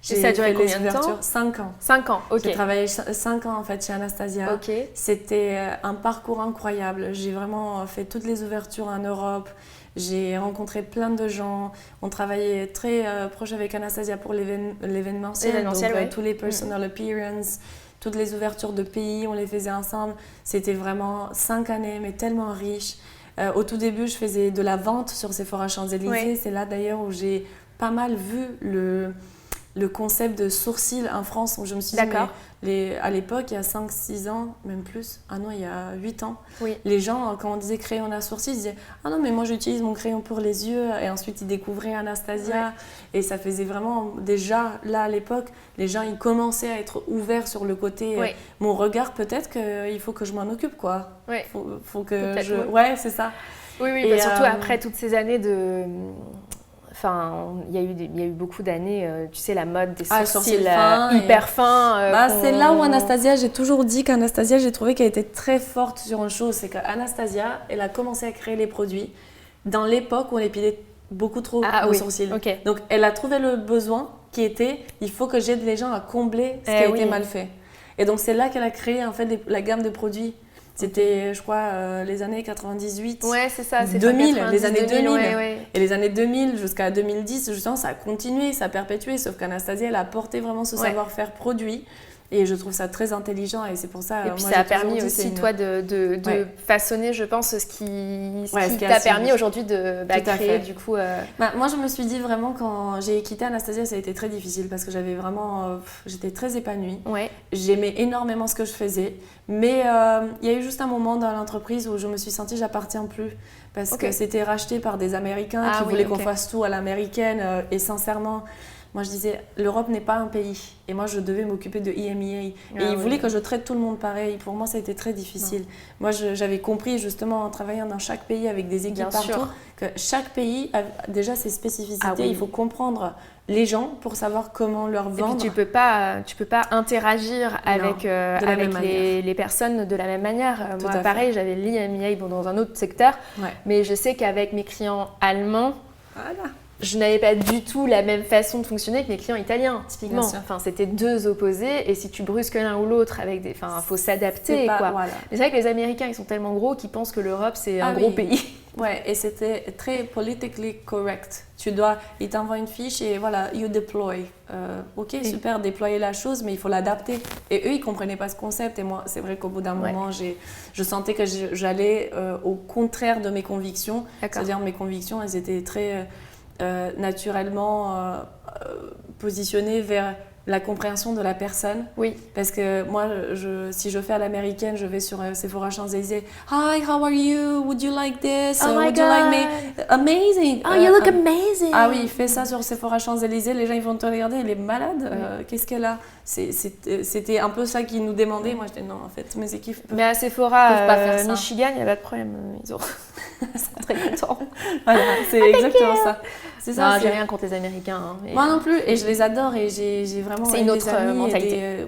Et ça a duré combien de temps? 5 ans. 5 ans, ok. J'ai travaillé 5 ans en fait chez Anastasia. Okay. C'était un parcours incroyable. J'ai vraiment fait toutes les ouvertures en Europe. J'ai rencontré plein de gens. On travaillait très proche avec Anastasia pour l'événementiel. Donc tous les personal appearance, toutes les ouvertures de pays, on les faisait ensemble. C'était vraiment 5 années, mais tellement riches. Au tout début, je faisais de la vente sur Sephora Champs-Élysées. C'est là d'ailleurs où j'ai pas mal vu le concept de sourcils en France. Donc je me suis dit, mais à l'époque, il y a 5-6 ans, même plus, non, il y a 8 ans, les gens, quand on disait crayon à sourcils, ils disaient « Ah non, mais moi j'utilise mon crayon pour les yeux ». Et ensuite, ils découvraient Anastasia. Et ça faisait vraiment, déjà, là, à l'époque, les gens, ils commençaient à être ouverts sur le côté « Mon regard, peut-être qu'il faut que je m'en occupe, quoi. Faut que je… » Ouais, c'est ça. Oui, et surtout après toutes ces années de… Enfin, il y a eu beaucoup d'années, tu sais, la mode des sourcils hyper fins. C'est là où Anastasia, j'ai toujours dit qu'Anastasia, j'ai trouvé qu'elle était très forte sur une chose. C'est qu'Anastasia, elle a commencé à créer les produits dans l'époque où on épilait beaucoup trop nos sourcils. Donc, elle a trouvé le besoin qui était, il faut que j'aide les gens à combler ce qui a été mal fait. Et donc, c'est là qu'elle a créé en fait la gamme de produits. C'était, je crois, les années 98. Ouais, c'est ça. C'est 2000, les années 2000. Et les années 2000 jusqu'à 2010, justement, ça a continué, ça a perpétué. Sauf qu'Anastasia, elle a apporté vraiment ce savoir-faire produit. Et je trouve ça très intelligent. Et c'est pour ça… Et puis, ça a permis aussi, toi, de façonner, je pense, ce qui t'a permis aujourd'hui de créer, du coup… moi, je me suis dit vraiment, quand j'ai quitté Anastasia, ça a été très difficile parce que j'avais vraiment… j'étais très épanouie. J'aimais énormément ce que je faisais. Mais il y a eu juste un moment dans l'entreprise où je me suis sentie j'appartiens plus parce que c'était racheté par des Américains qui voulaient qu'on fasse tout à l'américaine et sincèrement, moi je disais l'Europe n'est pas un pays et moi je devais m'occuper de EMEA et ils voulaient que je traite tout le monde pareil. Pour moi ça a été très difficile. Moi j'avais compris justement en travaillant dans chaque pays avec des équipes partout que chaque pays a déjà ses spécificités. Il faut comprendre les gens pour savoir comment leur vendre. Et puis tu peux pas interagir avec les personnes de la même manière. Moi pareil, j'avais l'EMEA dans un autre secteur, mais je sais qu'avec mes clients allemands, je n'avais pas du tout la même façon de fonctionner que mes clients italiens, typiquement. Enfin, c'était deux opposés et si tu brusques l'un ou l'autre avec des… Enfin, il faut s'adapter, quoi. Mais c'est vrai que les Américains, ils sont tellement gros qu'ils pensent que l'Europe, c'est un gros pays. Ouais, et c'était très politically correct. Ils t'envoient une fiche et voilà, you deploy. Super, déployer la chose, mais il faut l'adapter. Et eux, ils ne comprenaient pas ce concept. Et moi, c'est vrai qu'au bout d'un moment, je sentais que j'allais au contraire de mes convictions. C'est-à-dire, mes convictions, elles étaient très… naturellement positionnée vers la compréhension de la personne. Parce que moi, si je fais à l'américaine, je vais sur Sephora Champs-Élysées. Hi, how are you? Would you like this? Would you like me? Amazing! Oh, you look amazing! Ah oui, fais ça sur Sephora Champs-Élysées. Les gens, ils vont te regarder. Elle est malade. Qu'est-ce qu'elle a? C'était un peu ça qu'ils nous demandaient. Moi, je disais non, en fait, mes équipes Mais à Sephora, Michigan, il n'y a pas de problème. Ils sont très contents. Voilà, c'est exactement ça. C'est ça. Non, j'ai rien contre les Américains. Moi non plus, et je les adore et j'ai vraiment… C'est une autre mentalité.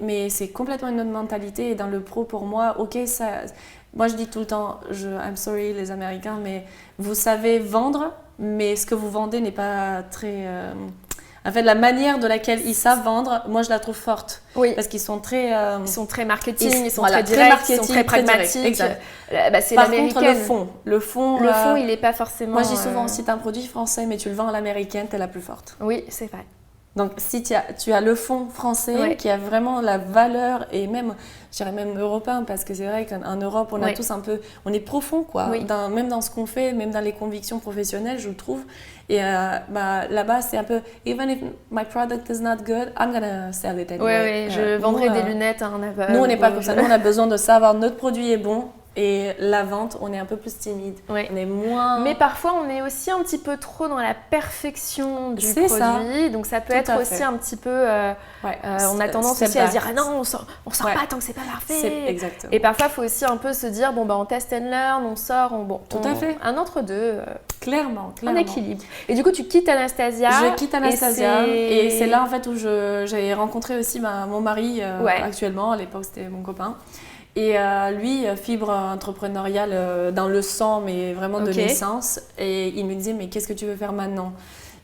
Mais c'est complètement une autre mentalité. Et dans le pro, pour moi, ça… Moi, je dis tout le temps, I'm sorry les Américains, mais vous savez vendre, mais ce que vous vendez n'est pas très… En fait, la manière de laquelle ils savent vendre, moi, je la trouve forte. Parce qu'ils sont très… Ils sont très marketing, ils sont très directs, ils sont très pragmatiques. Exact. C'est Par contre, le fond, il n'est pas forcément… Moi, je dis souvent, si tu as un produit français, mais tu le vends à l'américaine, tu es la plus forte. Oui, c'est vrai. Donc, si tu as le fond français qui a vraiment la valeur et même, je dirais même européen, parce que c'est vrai qu'en Europe, on a tous un peu… On est profond, quoi. Même dans ce qu'on fait, même dans les convictions professionnelles, je le trouve. Et là-bas, c'est un peu « Even if my product is not good, I'm gonna sell it anyway ». Je vendrai des lunettes à un aveugle. Nous, on n'est pas comme ça. Nous, on a besoin de savoir notre produit est bon. Et la vente, on est un peu plus timide. On est moins… Mais parfois, on est aussi un petit peu trop dans la perfection du produit. Ça. Donc, ça peut être aussi un petit peu… on a tendance aussi à se dire « Ah non, on sort pas tant que c'est pas parfait ». Exactement. Et parfois, il faut aussi un peu se dire « Bon, on test and learn, on sort, Tout à fait. Un entre-deux. Clairement. Un équilibre. Et du coup, tu quittes Anastasia. Je quitte Anastasia. Et c'est là, en fait, où j'ai rencontré aussi mon mari actuellement. À l'époque, c'était mon copain. Et lui, fibre entrepreneuriale dans le sang, mais vraiment de naissance. Et il me disait, mais qu'est-ce que tu veux faire maintenant?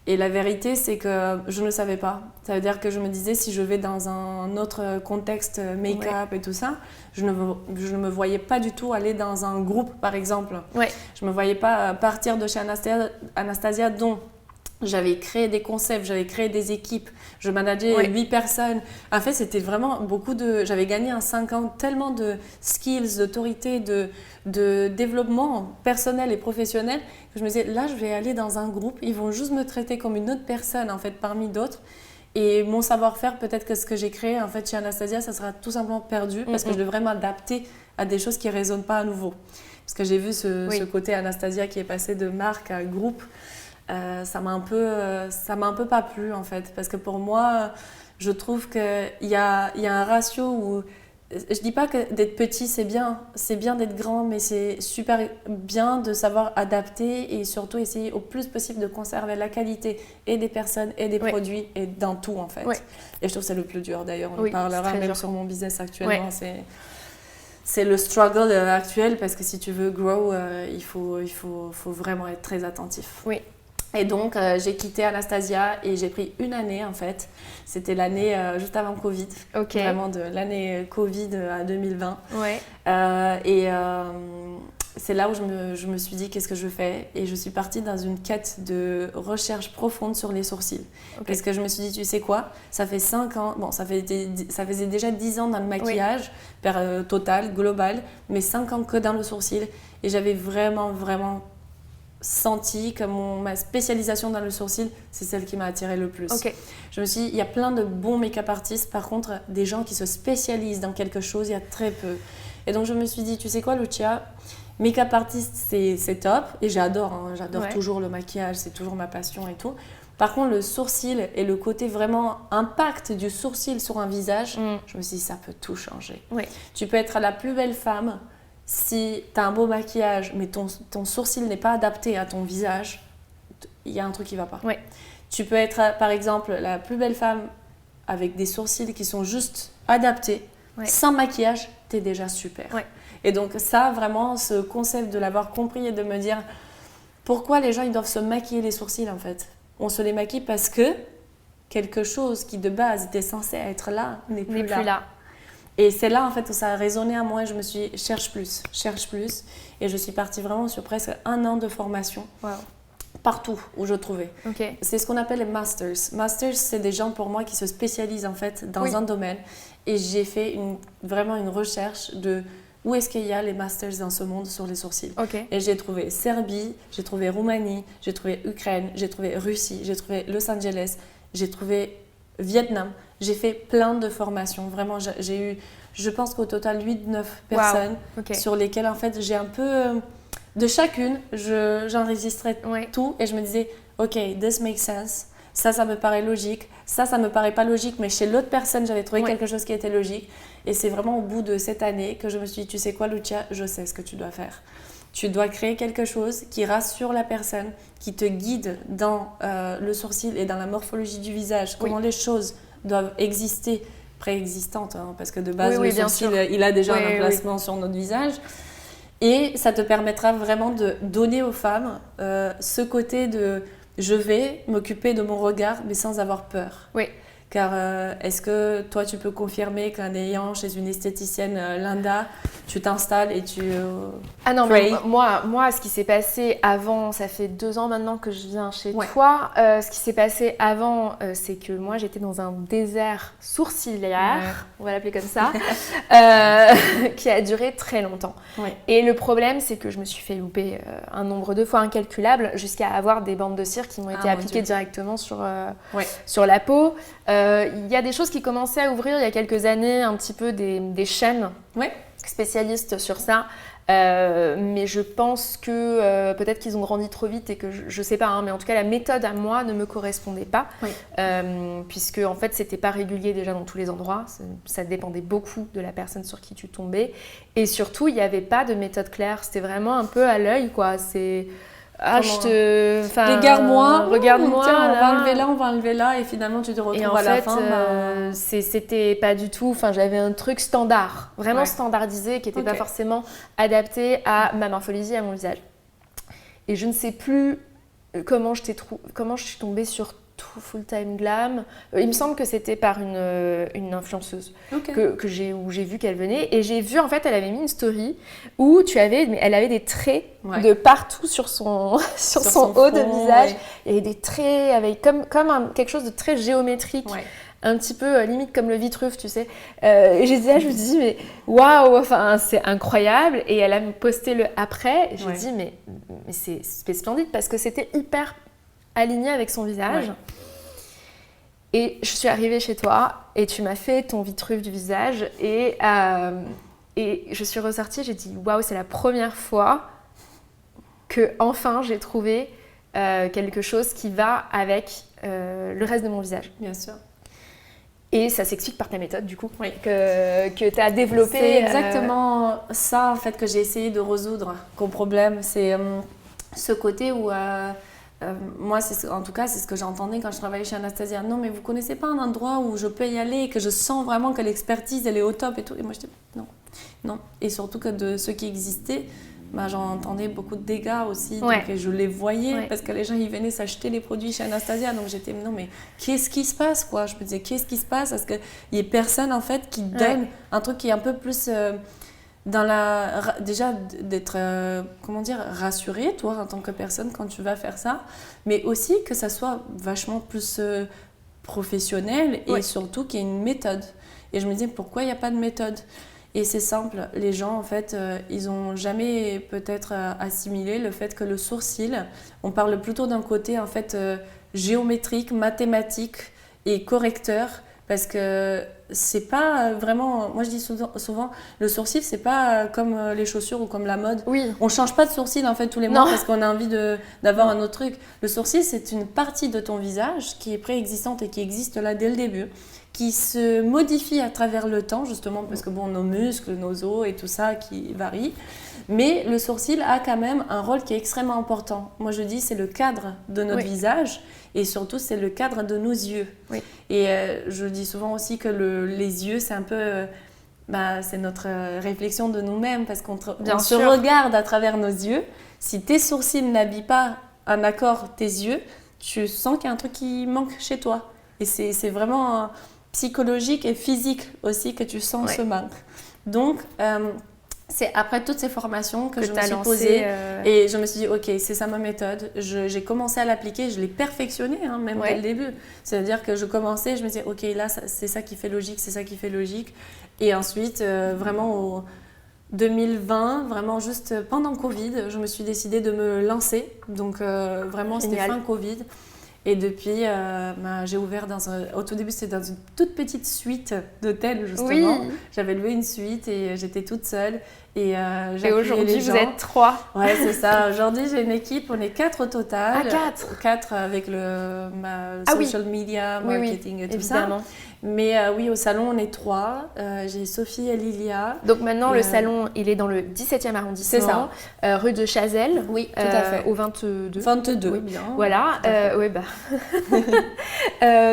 Et la vérité, c'est que je ne savais pas. Ça veut dire que je me disais, si je vais dans un autre contexte make-up et tout ça, je ne me voyais pas du tout aller dans un groupe, par exemple. Je ne me voyais pas partir de chez Anastasia dont j'avais créé des concepts, j'avais créé des équipes, je manageais 8 personnes. En fait, c'était vraiment j'avais gagné en 5 ans tellement de skills, d'autorité, de développement personnel et professionnel que je me disais, là, je vais aller dans un groupe, ils vont juste me traiter comme une autre personne, en fait, parmi d'autres. Et mon savoir-faire, peut-être que ce que j'ai créé en fait chez Anastasia, ça sera tout simplement perdu parce que je devrais m'adapter à des choses qui ne résonnent pas à nouveau. Parce que j'ai vu ce côté Anastasia qui est passé de marque à groupe. Ça m'a un peu pas plu en fait. Parce que pour moi, je trouve qu'il y a un ratio où... Je dis pas que d'être petit c'est bien d'être grand, mais c'est super bien de savoir adapter et surtout essayer au plus possible de conserver la qualité et des personnes et des produits et dans tout en fait. Et je trouve que c'est le plus dur d'ailleurs, on en parlera même dur. Sur mon business actuellement, c'est le struggle actuel parce que si tu veux grow, il faut vraiment être très attentif. Et donc, j'ai quitté Anastasia et j'ai pris une année, en fait. C'était l'année juste avant Covid. Vraiment de l'année Covid à 2020. C'est là où je me suis dit, qu'est-ce que je fais? Et je suis partie dans une quête de recherche profonde sur les sourcils. Parce que je me suis dit, tu sais quoi? Ça fait 5 ans, bon, ça faisait déjà 10 ans dans le maquillage, total, global, mais 5 ans que dans le sourcil. Et j'avais vraiment senti que ma spécialisation dans le sourcil, c'est celle qui m'a attirée le plus. Je me suis dit, il y a plein de bons make-up artistes, par contre, des gens qui se spécialisent dans quelque chose, il y a très peu. Et donc, je me suis dit, tu sais quoi, Lucia, make-up artiste, c'est top, et j'adore toujours le maquillage, c'est toujours ma passion et tout. Par contre, le sourcil et le côté vraiment impact du sourcil sur un visage, je me suis dit, ça peut tout changer. Tu peux être la plus belle femme, si tu as un beau maquillage, mais ton sourcil n'est pas adapté à ton visage, il y a un truc qui ne va pas. Tu peux être, par exemple, la plus belle femme avec des sourcils qui sont juste adaptés, sans maquillage, tu es déjà super. Et donc ça, vraiment, ce concept de l'avoir compris et de me dire pourquoi les gens ils doivent se maquiller les sourcils en fait. On se les maquille parce que quelque chose qui de base était censé être là n'est plus là. Et c'est là en fait où ça a résonné à moi et je me suis dit cherche plus. Et je suis partie vraiment sur presque 1 an de formation. Partout où je trouvais. C'est ce qu'on appelle les masters. Masters, c'est des gens pour moi qui se spécialisent en fait dans un domaine. Et j'ai fait vraiment une recherche de où est-ce qu'il y a les masters dans ce monde sur les sourcils. Et j'ai trouvé Serbie, j'ai trouvé Roumanie, j'ai trouvé Ukraine, j'ai trouvé Russie, j'ai trouvé Los Angeles, j'ai trouvé Vietnam. J'ai fait plein de formations. Vraiment, j'ai eu, je pense qu'au total, 8-9 personnes sur lesquelles, en fait, j'ai un peu... de chacune, j'enregistrais tout et je me disais, OK, this makes sense. Ça me paraît logique. Ça me paraît pas logique, mais chez l'autre personne, j'avais trouvé quelque chose qui était logique. Et c'est vraiment au bout de cette année que je me suis dit, tu sais quoi, Lucia, je sais ce que tu dois faire. Tu dois créer quelque chose qui rassure la personne, qui te guide dans le sourcil et dans la morphologie du visage, comment les choses doivent exister, préexistantes, hein, parce que de base, le sourcil, il a déjà un emplacement sur notre visage. Et ça te permettra vraiment de donner aux femmes ce côté de je vais m'occuper de mon regard, mais sans avoir peur. Car est-ce que toi, tu peux confirmer qu'en ayant chez une esthéticienne Linda, tu t'installes et tu Ah non, mais moi, ce qui s'est passé avant, ça fait 2 ans maintenant que je viens chez toi. Ce qui s'est passé avant, c'est que moi, j'étais dans un désert sourcilière, on va l'appeler comme ça, qui a duré très longtemps. Et le problème, c'est que je me suis fait louper un nombre de fois incalculable jusqu'à avoir des bandes de cire qui m'ont été appliquées directement sur la peau. Il y a des choses qui commençaient à ouvrir il y a quelques années, un petit peu des chaînes spécialistes sur ça. Mais je pense que peut-être qu'ils ont grandi trop vite et que je sais pas, hein, mais en tout cas la méthode à moi ne me correspondait pas, puisque en fait c'était pas régulier déjà dans tous les endroits, ça dépendait beaucoup de la personne sur qui tu tombais, et surtout il n'y avait pas de méthode claire, c'était vraiment un peu à l'œil quoi, c'est... regarde-moi, tiens, on va enlever là et finalement tu te retrouves à la fin. C'était pas du tout, j'avais un truc standard, vraiment standardisé qui n'était pas forcément adapté à ma morphologie, à mon visage. Et je ne sais plus comment je suis tombée sur Full Time Glam. Il me semble que c'était par une influenceuse où j'ai vu qu'elle venait, et j'ai vu en fait elle avait mis une story où elle avait des traits de partout sur son haut de visage. Il y avait des traits avec comme quelque chose de très géométrique. Un petit peu limite comme le Vitruve, tu sais. Et j'ai dit là, je me dis mais waouh, c'est incroyable. Et elle a posté le après. Et je me dis mais c'est splendide parce que c'était hyper aligné avec son visage. Et je suis arrivée chez toi et tu m'as fait ton Vitruve du visage et je suis ressortie, j'ai dit waouh, c'est la première fois que enfin j'ai trouvé quelque chose qui va avec le reste de mon visage. Bien sûr. Et ça s'explique par ta méthode du coup, Oui. que tu as développée. C'est exactement ça en fait que j'ai essayé de résoudre comme problème. C'est ce côté où moi, en tout cas, c'est ce que j'entendais quand je travaillais chez Anastasia. Non, mais vous connaissez pas un endroit où je peux y aller et que je sens vraiment que l'expertise elle est au top et tout. Et moi, je dis non. Et surtout que de ceux qui existaient, j'entendais beaucoup de dégâts aussi, donc je les voyais parce que les gens ils venaient s'acheter les produits chez Anastasia, donc j'étais non mais qu'est-ce qui se passe quoi, je me disais qu'est-ce qui se passe parce qu'il y a personne en fait qui donne un truc qui est un peu plus déjà d'être comment dire rassuré toi en tant que personne quand tu vas faire ça, mais aussi que ça soit vachement plus professionnel et surtout qu'il y ait une méthode. Et je me disais pourquoi il n'y a pas de méthode. Et c'est simple, les gens en fait, ils n'ont jamais peut-être assimilé le fait que le sourcil, on parle plutôt d'un côté en fait géométrique, mathématique et correcteur, parce que c'est pas vraiment, moi je dis souvent, le sourcil c'est pas comme les chaussures ou comme la mode. Oui. On change pas de sourcil en fait tous les mois parce qu'on a envie d'avoir un autre truc. Le sourcil c'est une partie de ton visage qui est préexistante et qui existe là dès le début, qui se modifie à travers le temps, justement, parce que nos muscles, nos os et tout ça qui varient. Mais le sourcil a quand même un rôle qui est extrêmement important. Moi, je dis c'est le cadre de notre visage et surtout, c'est le cadre de nos yeux. Oui. Et je dis souvent aussi que les yeux, c'est un peu... c'est notre réflexion de nous-mêmes parce qu'on se regarde à travers nos yeux. Si tes sourcils n'habillent pas un accord tes yeux, tu sens qu'il y a un truc qui manque chez toi. Et c'est vraiment... psychologique et physique aussi que tu sens ce manque. Donc, c'est après toutes ces formations que je me suis posée et je me suis dit, ok, c'est ça ma méthode. J'ai commencé à l'appliquer, je l'ai perfectionnée même dès le début. C'est-à-dire que je commençais, je me disais, ok, là, c'est ça qui fait logique, c'est ça qui fait logique. Et ensuite, vraiment au 2020, vraiment juste pendant Covid, je me suis décidée de me lancer. Donc, vraiment, c'était fin Covid. Et depuis, j'ai ouvert au tout début, c'était dans une toute petite suite d'hôtel, justement. Oui. J'avais loué une suite et j'étais toute seule. Et aujourd'hui, vous êtes 3. Ouais, c'est ça. Aujourd'hui, j'ai une équipe, on est 4 au total. Ah, 4 4 avec social media, marketing et tout évidemment. Ça. Mais oui, au salon, on est 3. J'ai Sophie et Lilia. Donc maintenant, le salon, il est dans le 17e arrondissement. C'est ça. Rue de Chazelles. Oui, tout à fait. Au 22. 22. Oui, bien. Voilà.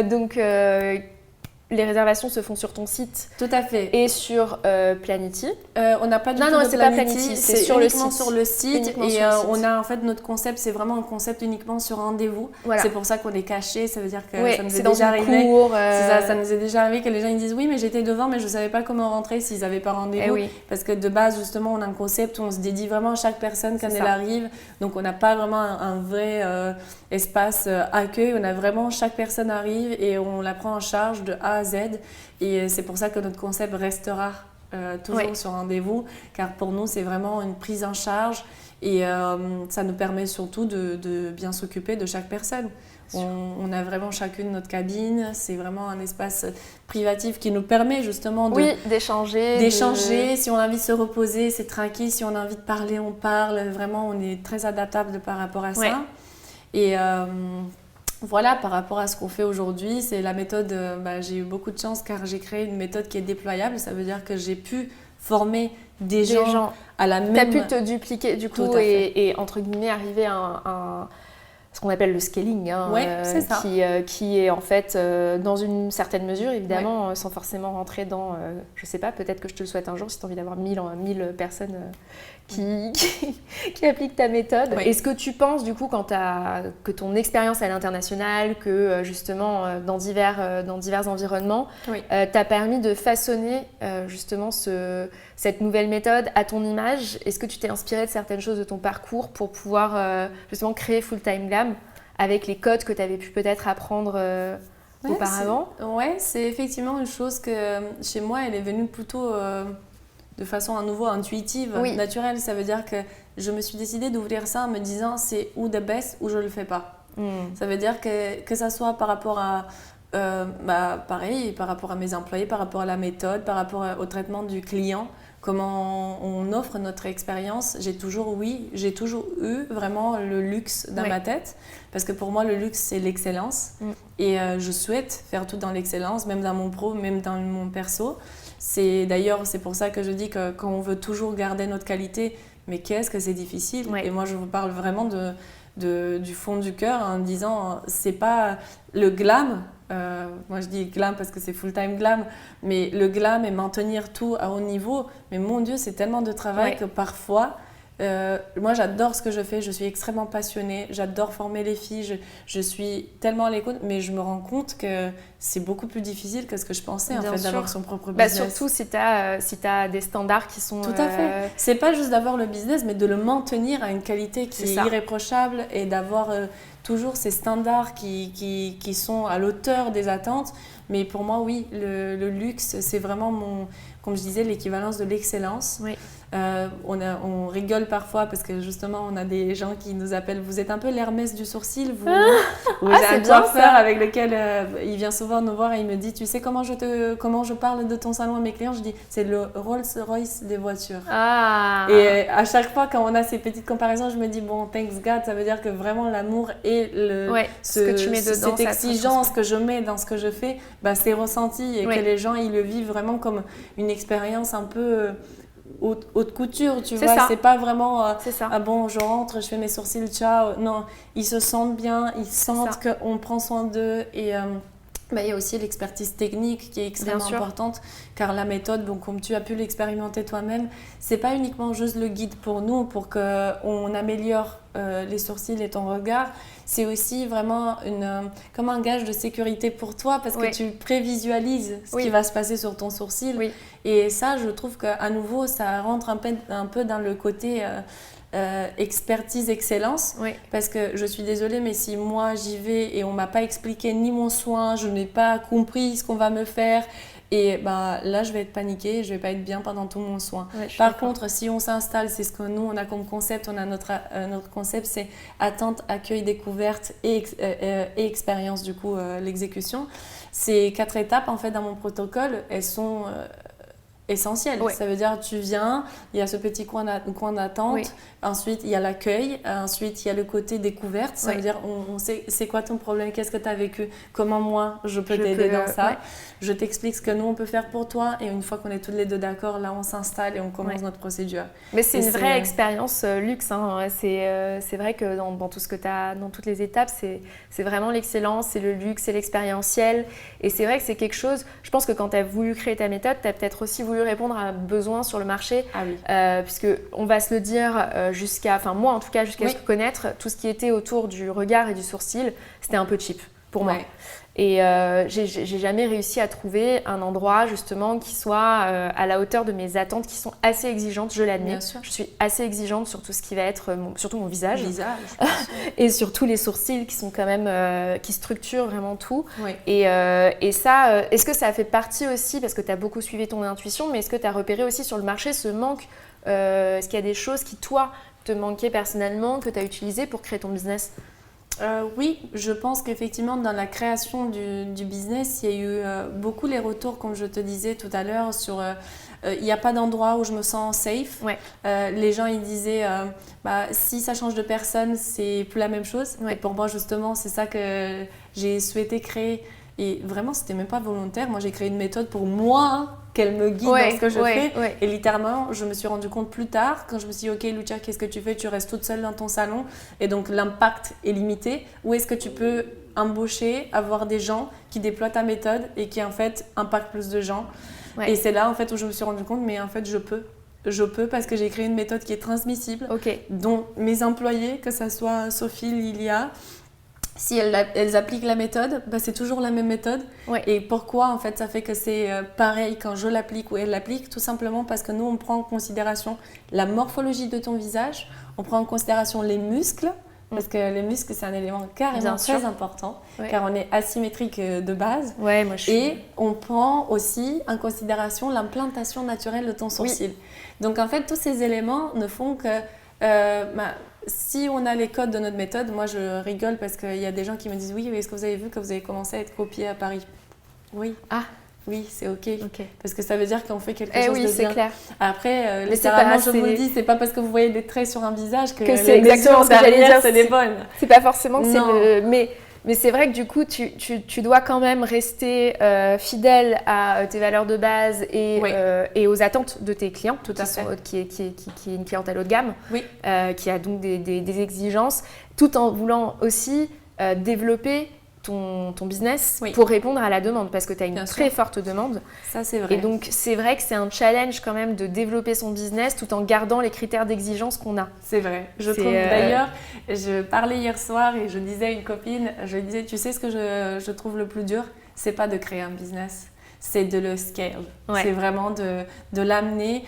Donc, les réservations se font sur ton site. Tout à fait. Et sur Planity. On n'a pas du tout de c'est Planity. Pas Planity, c'est sur le site. Sur le site. Et on a en fait notre concept, c'est vraiment un concept uniquement sur rendez-vous. Voilà. C'est pour ça qu'on est caché. Ça veut dire que ça nous est déjà arrivé. Ça nous est déjà arrivé que les gens ils disent oui, mais j'étais devant, mais je savais pas comment rentrer s'ils n'avaient pas rendez-vous. Parce que de base, justement, on a un concept où on se dédie vraiment à chaque personne quand elle arrive. Donc on n'a pas vraiment un vrai espace accueil. On a vraiment chaque personne arrive et on la prend en charge de A à Z. Et c'est pour ça que notre concept restera toujours sur rendez-vous, car pour nous c'est vraiment une prise en charge et ça nous permet surtout de bien s'occuper de chaque personne. On a vraiment chacune notre cabine, c'est vraiment un espace privatif qui nous permet justement d'échanger. Si on a envie de se reposer, c'est tranquille, si on a envie de parler, on parle, vraiment on est très adaptable par rapport à ça. Et voilà, par rapport à ce qu'on fait aujourd'hui, c'est la méthode, j'ai eu beaucoup de chance car j'ai créé une méthode qui est déployable. Ça veut dire que j'ai pu former des gens à la même... Tu as pu te dupliquer du coup et entre guillemets arriver à ce qu'on appelle le scaling, c'est ça. Qui est en fait dans une certaine mesure évidemment, sans forcément rentrer dans, je sais pas, peut-être que je te le souhaite un jour si tu as envie d'avoir 1000 personnes qui appliquent ta méthode. Est-ce que tu penses du coup que ton expérience à l'international, que justement dans divers environnements, t'a permis de façonner justement cette nouvelle méthode à ton image? Est-ce que tu t'es inspiré de certaines choses de ton parcours pour pouvoir justement créer Full Time Glam avec les codes que tu avais pu peut-être apprendre auparavant? C'est effectivement une chose que chez moi, elle est venue plutôt de façon à nouveau intuitive, naturelle. Ça veut dire que je me suis décidée d'ouvrir ça en me disant c'est ou the best ou je le fais pas. Ça veut dire que ça soit par rapport à Pareil, par rapport à mes employés, par rapport à la méthode, par rapport au traitement du client, comment on offre notre expérience, j'ai toujours eu vraiment le luxe dans ma tête, parce que pour moi le luxe c'est l'excellence et je souhaite faire tout dans l'excellence, même dans mon pro, même dans mon perso. C'est pour ça que je dis que quand on veut toujours garder notre qualité, mais qu'est-ce que c'est difficile. Et moi je vous parle vraiment du fond du cœur en disant c'est pas le glam. Moi je dis glam parce que c'est full-time glam, mais le glam et maintenir tout à haut niveau, mais mon Dieu, c'est tellement de travail que parfois, moi j'adore ce que je fais, je suis extrêmement passionnée, j'adore former les filles, je suis tellement à l'écoute, mais je me rends compte que c'est beaucoup plus difficile que ce que je pensais d'avoir son propre business. Surtout si tu as des standards qui sont... Tout à fait. C'est pas juste d'avoir le business, mais de le maintenir à une qualité qui est irréprochable et d'avoir toujours ces standards qui sont à l'auteur des attentes. Mais pour moi, oui, le luxe, c'est vraiment comme je disais, l'équivalence de l'excellence. Oui. On rigole parfois parce que justement, on a des gens qui nous appellent. Vous êtes un peu l'Hermès du sourcil. J'ai un coiffeur avec lequel il vient souvent nous voir et il me dit, tu sais comment je parle de ton salon à mes clients? Je dis, c'est le Rolls-Royce des voitures. Et à chaque fois, quand on a ces petites comparaisons, je me dis, bon, thanks God, ça veut dire que vraiment l'amour et ce que tu mais dedans, cette exigence que je mets dans ce que je fais, c'est ressenti et que les gens ils le vivent vraiment comme une expérience un peu haute couture, tu vois. C'est pas vraiment ah bon, je rentre, je fais mes sourcils, ciao. Non, ils se sentent bien, ils sentent qu'on prend soin d'eux et il y a aussi l'expertise technique qui est extrêmement importante, car la méthode, comme tu as pu l'expérimenter toi-même, c'est pas uniquement juste le guide pour nous, pour qu'on améliore les sourcils et ton regard, c'est aussi vraiment comme un gage de sécurité pour toi, parce que tu prévisualises ce qui va se passer sur ton sourcil. Oui. Et ça, je trouve qu'à nouveau, ça rentre un peu dans le côté... expertise, excellence, parce que je suis désolée, mais si moi j'y vais et on m'a pas expliqué ni mon soin, je n'ai pas compris ce qu'on va me faire, et là je vais être paniquée, je vais pas être bien pendant tout mon soin. Par contre, si on s'installe, c'est ce que nous on a comme concept, on a notre concept, c'est attente, accueil, découverte et expérience, du coup l'exécution. Ces 4 étapes en fait dans mon protocole, elles sont essentiel. Ça veut dire tu viens, il y a ce petit coin d'attente, ensuite il y a l'accueil, ensuite il y a le côté découverte, ça veut dire on sait c'est quoi ton problème, qu'est-ce que tu as vécu, comment moi je peux t'aider dans ça, je t'explique ce que nous on peut faire pour toi, et une fois qu'on est toutes les deux d'accord, là on s'installe et on commence notre procédure. Mais c'est une vraie expérience luxe, hein. C'est vrai que dans tout ce que tu as, dans toutes les étapes, c'est vraiment l'excellence, c'est le luxe, c'est l'expérientiel, et c'est vrai que c'est quelque chose, je pense que quand tu as voulu créer ta méthode, tu as peut-être aussi voulu répondre à un besoin sur le marché, puisque on va se le dire, moi en tout cas, jusqu'à ce que connaître, tout ce qui était autour du regard et du sourcil, c'était un peu cheap pour moi. Et j'ai jamais réussi à trouver un endroit justement qui soit à la hauteur de mes attentes, qui sont assez exigeantes, je l'admets. Je suis assez exigeante sur tout ce qui va être surtout mon visage. Et surtout les sourcils qui sont quand même qui structurent vraiment tout. Et ça, est-ce que ça a fait partie aussi, parce que tu as beaucoup suivi ton intuition, mais est-ce que tu as repéré aussi sur le marché ce manque, est-ce qu'il y a des choses qui toi te manquaient personnellement, que tu as utilisées pour créer ton business? Oui, je pense qu'effectivement dans la création du business, il y a eu beaucoup les retours, comme je te disais tout à l'heure, sur il n'y a pas d'endroit où je me sens safe. Les gens ils disaient si ça change de personne, c'est plus la même chose. Et pour moi justement, c'est ça que j'ai souhaité créer. Et vraiment, c'était même pas volontaire. Moi, j'ai créé une méthode pour moi, qu'elle me guide dans ce que je fais. Et littéralement, je me suis rendu compte plus tard, quand je me suis dit, ok, Lucia, qu'est-ce que tu fais? Tu restes toute seule dans ton salon et donc l'impact est limité. Où est-ce que tu peux embaucher, avoir des gens qui déploient ta méthode et qui en fait impactent plus de gens? Et c'est là en fait où je me suis rendu compte, mais en fait, je peux parce que j'ai créé une méthode qui est transmissible, dont mes employés, que ce soit Sophie, Lilia, si elles appliquent la méthode, c'est toujours la même méthode. Et pourquoi en fait ça fait que c'est pareil quand je l'applique ou elle l'applique? Tout simplement parce que nous on prend en considération la morphologie de ton visage, on prend en considération les muscles, parce que les muscles c'est un élément carrément très important, car on est asymétrique de base. Et on prend aussi en considération l'implantation naturelle de ton sourcil. Donc en fait tous ces éléments ne font que si on a les codes de notre méthode, moi je rigole parce qu'il y a des gens qui me disent oui, est-ce que vous avez vu que vous avez commencé à être copié à Paris? Oui. Ah. Oui, c'est ok. Parce que ça veut dire qu'on fait quelque chose de bien. Oui, c'est clair. Après, littéralement, je vous le dis, c'est pas parce que vous voyez des traits sur un visage que c'est exactement ce que j'allais dire. C'est les bonnes. C'est pas forcément que c'est le... Mais c'est vrai que du coup, tu dois quand même rester fidèle à tes valeurs de base et aux attentes de tes clients, qui est une clientèle haut de gamme, qui a donc des exigences, tout en voulant aussi développer ton business pour répondre à la demande, parce que tu as une très forte demande. Ça, c'est vrai. Et donc, c'est vrai que c'est un challenge quand même de développer son business tout en gardant les critères d'exigence qu'on a. C'est vrai. Je trouve d'ailleurs, je parlais hier soir et je disais à une copine, tu sais ce que je trouve le plus dur? C'est pas de créer un business, c'est de le scale. C'est vraiment de l'amener.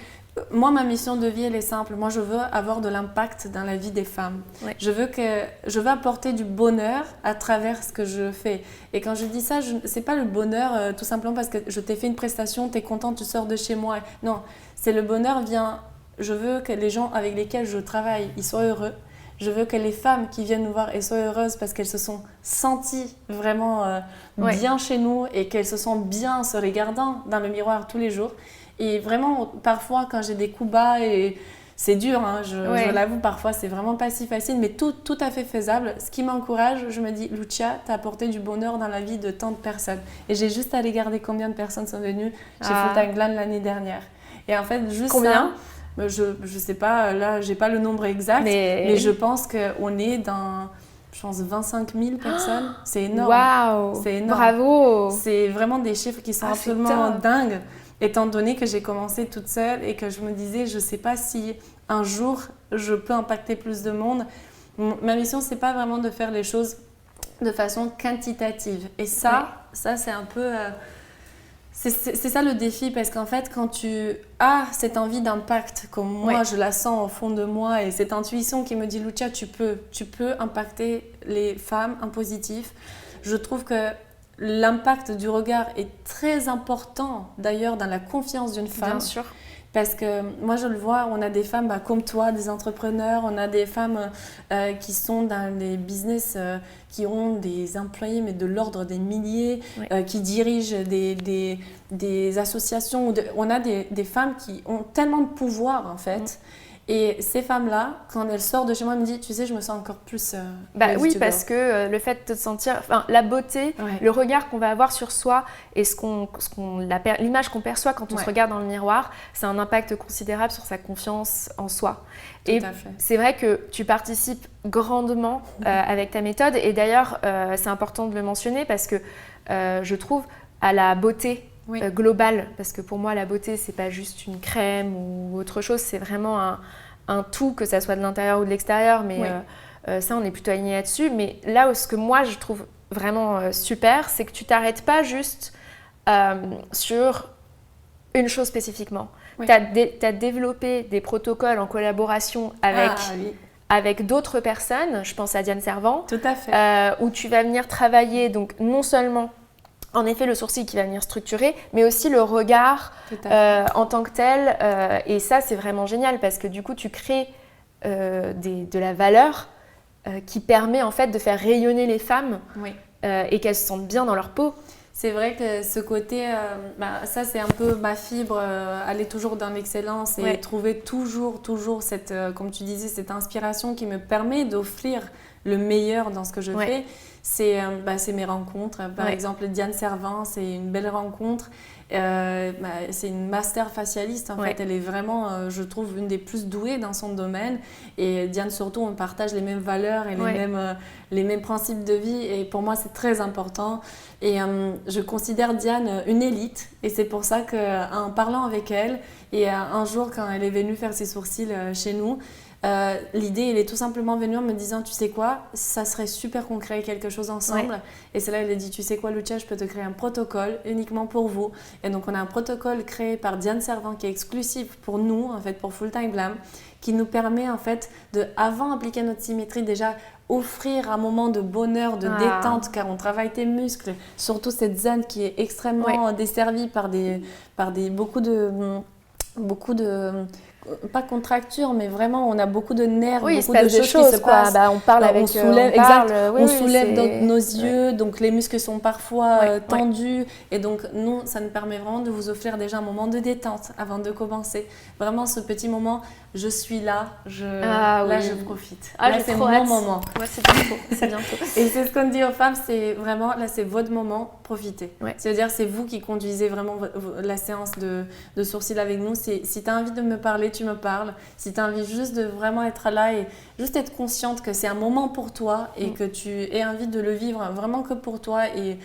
Moi, ma mission de vie, elle est simple. Moi, je veux avoir de l'impact dans la vie des femmes. Je veux apporter du bonheur à travers ce que je fais. Et quand je dis ça, c'est pas le bonheur tout simplement parce que je t'ai fait une prestation, tu es contente, tu sors de chez moi. Non, c'est le bonheur vient... Je veux que les gens avec lesquels je travaille, ils soient heureux. Je veux que les femmes qui viennent nous voir elles soient heureuses parce qu'elles se sont senties vraiment bien chez nous et qu'elles se sentent bien en se regardant dans le miroir tous les jours. Et vraiment, parfois, quand j'ai des coups bas, et c'est dur, hein, je l'avoue, parfois, c'est vraiment pas si facile, mais tout à fait faisable. Ce qui m'encourage, je me dis, Lucia, t'as apporté du bonheur dans la vie de tant de personnes. Et j'ai juste à aller regarder combien de personnes sont venues chez Full Time Glam l'année dernière. Et en fait, juste combien ça, je sais pas, là, j'ai pas le nombre exact, mais je pense qu'on est dans... Je pense 25 000 personnes, c'est énorme. Waouh, c'est énorme. Bravo. C'est vraiment des chiffres qui sont absolument dingues. Étant donné que j'ai commencé toute seule et que je me disais, je ne sais pas si un jour je peux impacter plus de monde. Ma mission, ce n'est pas vraiment de faire les choses de façon quantitative. Et ça c'est un peu... c'est ça le défi, parce qu'en fait, quand tu as cette envie d'impact, comme moi, je la sens au fond de moi, et cette intuition qui me dit, Lucia, tu peux impacter les femmes en positif. Je trouve que l'impact du regard est très important d'ailleurs dans la confiance d'une femme. Bien sûr. Parce que moi je le vois, on a des femmes comme toi, des entrepreneurs, on a des femmes qui sont dans les business, qui ont des employés mais de l'ordre des milliers, qui dirigent des associations. On a des femmes qui ont tellement de pouvoir en fait. Et ces femmes-là, quand elles sortent de chez moi, elles me disent, tu sais, je me sens encore plus... oui, parce que le fait de te sentir... la beauté, le regard qu'on va avoir sur soi et l'image qu'on perçoit quand on se regarde dans le miroir, c'est un impact considérable sur sa confiance en soi. Tout et à fait. C'est vrai que tu participes grandement avec ta méthode. Et d'ailleurs, c'est important de le mentionner parce que je trouve à la beauté globale, parce que pour moi la beauté c'est pas juste une crème ou autre chose, c'est vraiment un tout, que ça soit de l'intérieur ou de l'extérieur, mais ça on est plutôt aligné là-dessus. Mais là où ce que moi je trouve vraiment super, c'est que tu t'arrêtes pas juste sur une chose spécifiquement. Tu as développé des protocoles en collaboration avec d'autres personnes, je pense à Diane Servant. Tout à fait. Où tu vas venir travailler donc non seulement en effet le sourcil qui va venir structurer, mais aussi le regard en tant que tel. Et ça, c'est vraiment génial parce que du coup, tu crées de la valeur qui permet en fait de faire rayonner les femmes et qu'elles se sentent bien dans leur peau. C'est vrai que ce côté, ça c'est un peu ma fibre, aller toujours dans l'excellence et trouver toujours cette, comme tu disais, cette inspiration qui me permet d'offrir le meilleur dans ce que je fais. C'est mes rencontres. Par exemple, Diane Servant, c'est une belle rencontre. C'est une master facialiste en fait. Elle est vraiment, je trouve, une des plus douées dans son domaine. Et Diane, surtout, on partage les mêmes valeurs et les mêmes principes de vie. Et pour moi, c'est très important. Et je considère Diane une élite. Et c'est pour ça qu'en parlant avec elle, et un jour, quand elle est venue faire ses sourcils chez nous, l'idée, elle est tout simplement venue en me disant, tu sais quoi, ça serait super qu'on crée quelque chose ensemble. Et c'est là elle a dit, tu sais quoi, Lucia, je peux te créer un protocole uniquement pour vous. Et donc on a un protocole créé par Diane Servant qui est exclusif pour nous, en fait, pour Full Time Glam, qui nous permet en fait de, avant d'appliquer notre symétrie, déjà offrir un moment de bonheur, de détente, car on travaille tes muscles, surtout cette zone qui est extrêmement desservie par beaucoup de pas contracture, mais vraiment, on a beaucoup de nerfs, oui, beaucoup de choses qui se passent. On parle avec... On soulève, exact. Oui, on soulève nos yeux, ouais. donc les muscles sont parfois tendus. Et donc, nous, ça nous permet vraiment de vous offrir déjà un moment de détente avant de commencer. Vraiment, ce petit moment, je suis là, je profite. Là, c'est mon moment. Moi, c'est bientôt. C'est bientôt. Et c'est ce qu'on dit aux femmes, c'est vraiment, là, c'est votre moment, profitez. Ouais. C'est-à-dire, c'est vous qui conduisez vraiment la séance de sourcils avec nous. Si tu as envie de me parler, tu me parles. Si tu as envie juste de vraiment être là et juste être consciente que c'est un moment pour toi et que tu aies envie de le vivre vraiment que pour toi et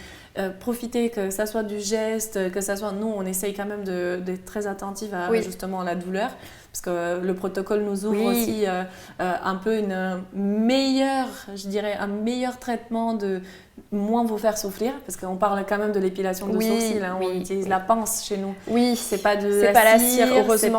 profiter, que ça soit du geste, que ça soit... Nous, on essaye quand même d'être très attentive à justement la douleur. Parce que le protocole nous ouvre aussi un peu un meilleur traitement de moins vous faire souffrir. Parce qu'on parle quand même de l'épilation de sourcils. Hein, on utilise la pince chez nous. Oui, c'est pas de c'est pas la cire, heureusement.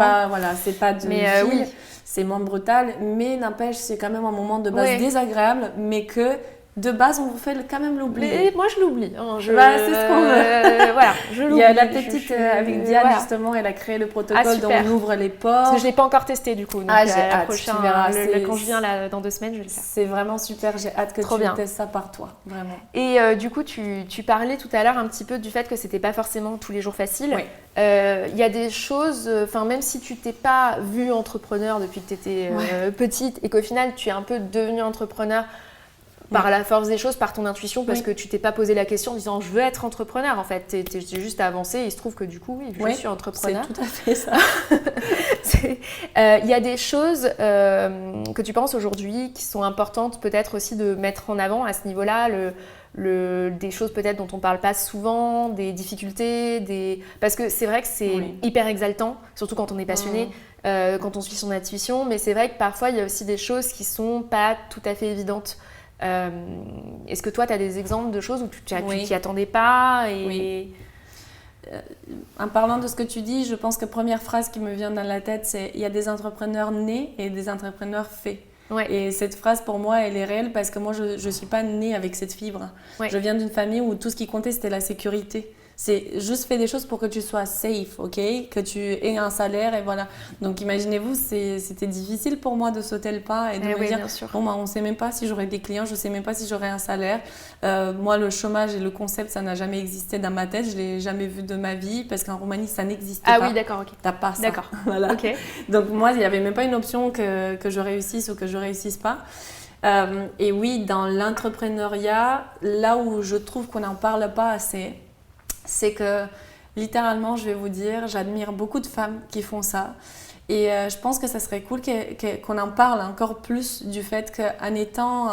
C'est pas de fil, c'est moins brutal. Mais n'empêche, c'est quand même un moment de base désagréable, mais que... De base, on vous fait quand même l'oublier. Et moi, je l'oublie. Hein, c'est ce qu'on veut. Voilà, je l'oublie. Il y a la petite avec Diane, justement, elle a créé le protocole dont on ouvre les portes. Parce que je ne l'ai pas encore testé, du coup. Donc, j'ai hâte. Prochain, tu verras, quand je viens là, dans 2 semaines, je vais le faire. C'est vraiment super. J'ai hâte que tu testes ça par toi. Vraiment. Et du coup, tu parlais tout à l'heure un petit peu du fait que ce n'était pas forcément tous les jours facile. Oui. Il y a des choses, même si tu t'es pas vue entrepreneur depuis que tu étais petite et qu'au final, tu es un peu devenue entrepreneur par la force des choses, par ton intuition, parce que tu t'es pas posé la question en disant je veux être entrepreneur en fait, t'es juste avancé et il se trouve que du coup je suis entrepreneur. C'est tout à fait ça. Il y a des choses que tu penses aujourd'hui qui sont importantes peut-être aussi de mettre en avant à ce niveau-là, des choses peut-être dont on parle pas souvent, des difficultés, parce que c'est vrai que c'est hyper exaltant, surtout quand on est passionné, quand on suit son intuition, mais c'est vrai que parfois il y a aussi des choses qui sont pas tout à fait évidentes. Est-ce que toi, tu as des exemples de choses où tu t'y attendais pas En parlant de ce que tu dis, je pense que la première phrase qui me vient dans la tête, c'est « il y a des entrepreneurs nés et des entrepreneurs faits ». Et cette phrase, pour moi, elle est réelle parce que moi, je ne suis pas née avec cette fibre. Je viens d'une famille où tout ce qui comptait, c'était la sécurité. C'est juste faire des choses pour que tu sois safe, ok? Que tu aies un salaire et voilà. Donc imaginez-vous, c'était difficile pour moi de sauter le pas et de me dire bon, on ne sait même pas si j'aurai des clients, je ne sais même pas si j'aurai un salaire. Moi, le chômage et le concept, ça n'a jamais existé dans ma tête. Je ne l'ai jamais vu de ma vie parce qu'en Roumanie, ça n'existe pas. Ah oui, d'accord, ok. Tu n'as pas ça. D'accord. Voilà. Okay. Donc moi, il n'y avait même pas une option que je réussisse ou que je ne réussisse pas. Et oui, dans l'entrepreneuriat, là où je trouve qu'on n'en parle pas assez, c'est que littéralement, je vais vous dire, j'admire beaucoup de femmes qui font ça. Et je pense que ça serait cool qu'on en parle encore plus du fait qu'en étant...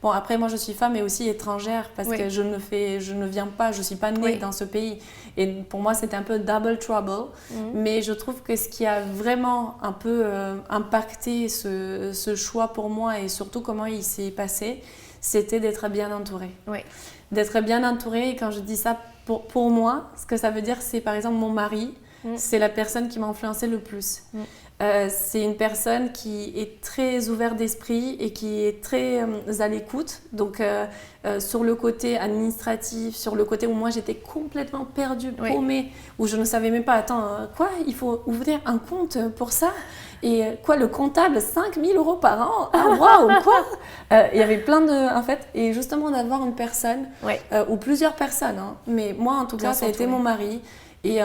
Bon, après, moi, je suis femme et aussi étrangère parce que je ne viens pas, je ne suis pas née dans ce pays. Et pour moi, c'était un peu double trouble. Mais je trouve que ce qui a vraiment un peu impacté ce choix pour moi et surtout comment il s'est passé, c'était d'être bien entourée. D'être bien entourée, et quand je dis ça, pour moi, ce que ça veut dire, c'est par exemple mon mari, c'est la personne qui m'a influencée le plus. C'est une personne qui est très ouverte d'esprit et qui est très à l'écoute. Donc, sur le côté administratif, sur le côté où moi j'étais complètement perdue, paumée, où je ne savais même pas, attends, quoi, il faut ouvrir un compte pour ça? Et quoi, le comptable, 5 000 € par an? Ah, waouh, quoi? Il y avait plein de... En fait, et justement d'avoir une personne, ou plusieurs personnes, hein, mais moi en tout cas, ça a été mon mari. Et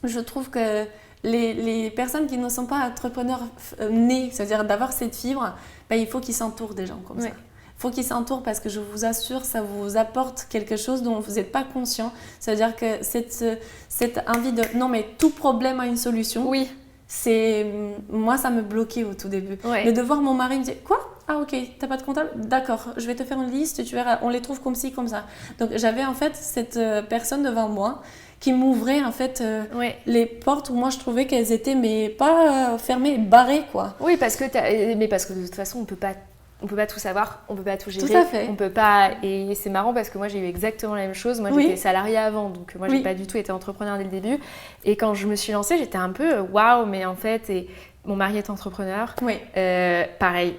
je trouve que les personnes qui ne sont pas entrepreneurs nés, c'est-à-dire d'avoir cette fibre, il faut qu'ils s'entourent des gens comme ça. Il faut qu'ils s'entourent parce que je vous assure, ça vous apporte quelque chose dont vous n'êtes pas conscient. C'est-à-dire que cette envie de... Non, mais tout problème a une solution. Moi, ça me bloquait au tout début. Mais de voir mon mari me dire « Quoi ? Ah ok, t'as pas de comptable ? D'accord, je vais te faire une liste, tu verras, on les trouve comme ci, comme ça. » Donc j'avais en fait cette personne devant moi qui m'ouvrait en fait les portes où moi je trouvais qu'elles étaient mais pas fermées, barrées quoi. Oui, parce que de toute façon on peut pas tout savoir, on peut pas tout gérer. Tout à fait. On peut pas, et c'est marrant parce que moi j'ai eu exactement la même chose. Moi j'étais salariée avant, donc moi j'ai pas du tout été entrepreneur dès le début. Et quand je me suis lancée, j'étais un peu waouh, mais en fait, Mon mari est entrepreneur. Oui. Pareil,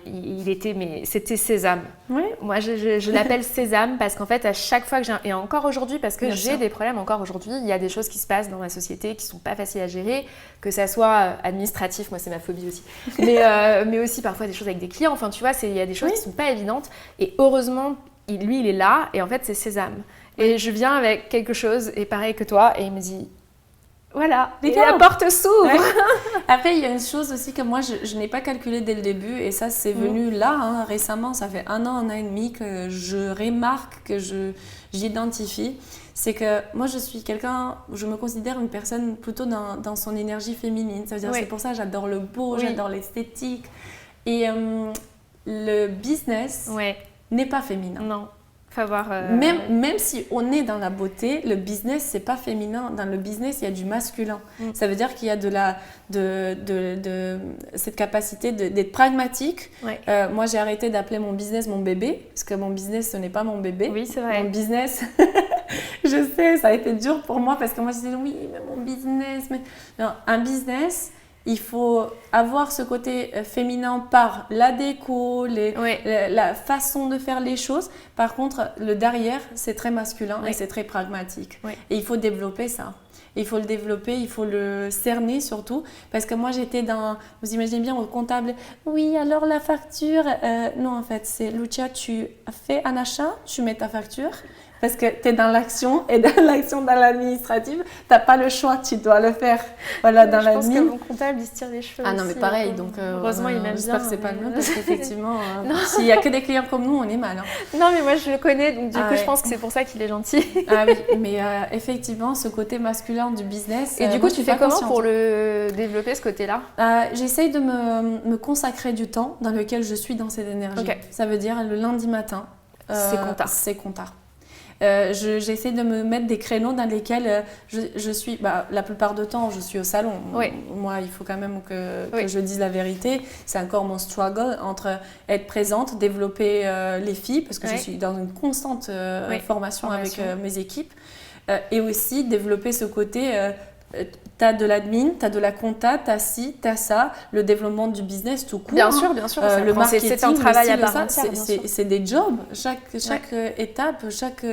c'était Sésame. Oui. Moi, je l'appelle Sésame parce qu'en fait, à chaque fois que et encore aujourd'hui, parce que Bien j'ai sûr. des problèmes encore aujourd'hui, il y a des choses qui se passent dans ma société qui sont pas faciles à gérer, que ça soit administratif, moi c'est ma phobie aussi, mais aussi parfois des choses avec des clients. Enfin, tu vois, il y a des choses qui sont pas évidentes. Et heureusement, lui, il est là et en fait, c'est Sésame. Et je viens avec quelque chose et pareil que toi, et il me dit. Voilà, et la porte s'ouvre. Ouais. Après, il y a une chose aussi que moi, je n'ai pas calculé dès le début, et ça, c'est venu là, récemment, ça fait un an et demi que je remarque, que j'identifie. C'est que moi, je me considère une personne plutôt dans son énergie féminine. Ça veut dire, c'est pour ça que j'adore le beau, j'adore l'esthétique. Et le business n'est pas féminin. Non. Avoir, même si on est dans la beauté, le business, c'est pas féminin. Dans le business, il y a du masculin. Ça veut dire qu'il y a cette capacité d'être pragmatique. Moi, j'ai arrêté d'appeler mon business mon bébé, parce que mon business, ce n'est pas mon bébé. Oui, c'est vrai. Mon business, je sais, ça a été dur pour moi, parce que moi, je disais, oui, mais mon business. Mais... Non, un business... Il faut avoir ce côté féminin par la déco, la façon de faire les choses. Par contre, le derrière, c'est très masculin et c'est très pragmatique. Et il faut développer ça. Il faut le développer, il faut le cerner surtout. Parce que moi, j'étais vous imaginez bien, au comptable. Oui, alors la facture. Non, en fait, c'est Lucia, tu fais un achat, tu mets ta facture. Parce que tu es dans l'action et dans l'action dans l'administrative, tu n'as pas le choix, tu dois le faire. Voilà, dans l'admin. Je pense que mon comptable, il se tire les cheveux. Ah non, mais pareil, donc heureusement, il m'aime bien. J'espère que c'est pas le mien, parce qu'effectivement, s'il n'y a que des clients comme nous, on est mal. Non, mais moi, je le connais, donc du coup, je pense que c'est pour ça qu'il est gentil. Ah oui, mais effectivement, ce côté masculin du business. Et du coup, tu fais comment pour le développer, ce côté-là? J'essaye de me consacrer du temps dans lequel je suis dans cette énergie. Ça veut dire le lundi matin. C'est compta. J'essaie de me mettre des créneaux dans lesquels je suis, la plupart du temps, je suis au salon. Moi, il faut quand même que je dise la vérité. C'est encore mon struggle entre être présente, développer les filles, parce que je suis dans une constante formation avec mes équipes, et aussi développer ce côté... T'as de l'admin, t'as de la compta, t'as ci, t'as ça, le développement du business tout court. Bien sûr. Le marketing, c'est un travail à part entière. C'est des jobs. Chaque étape, chaque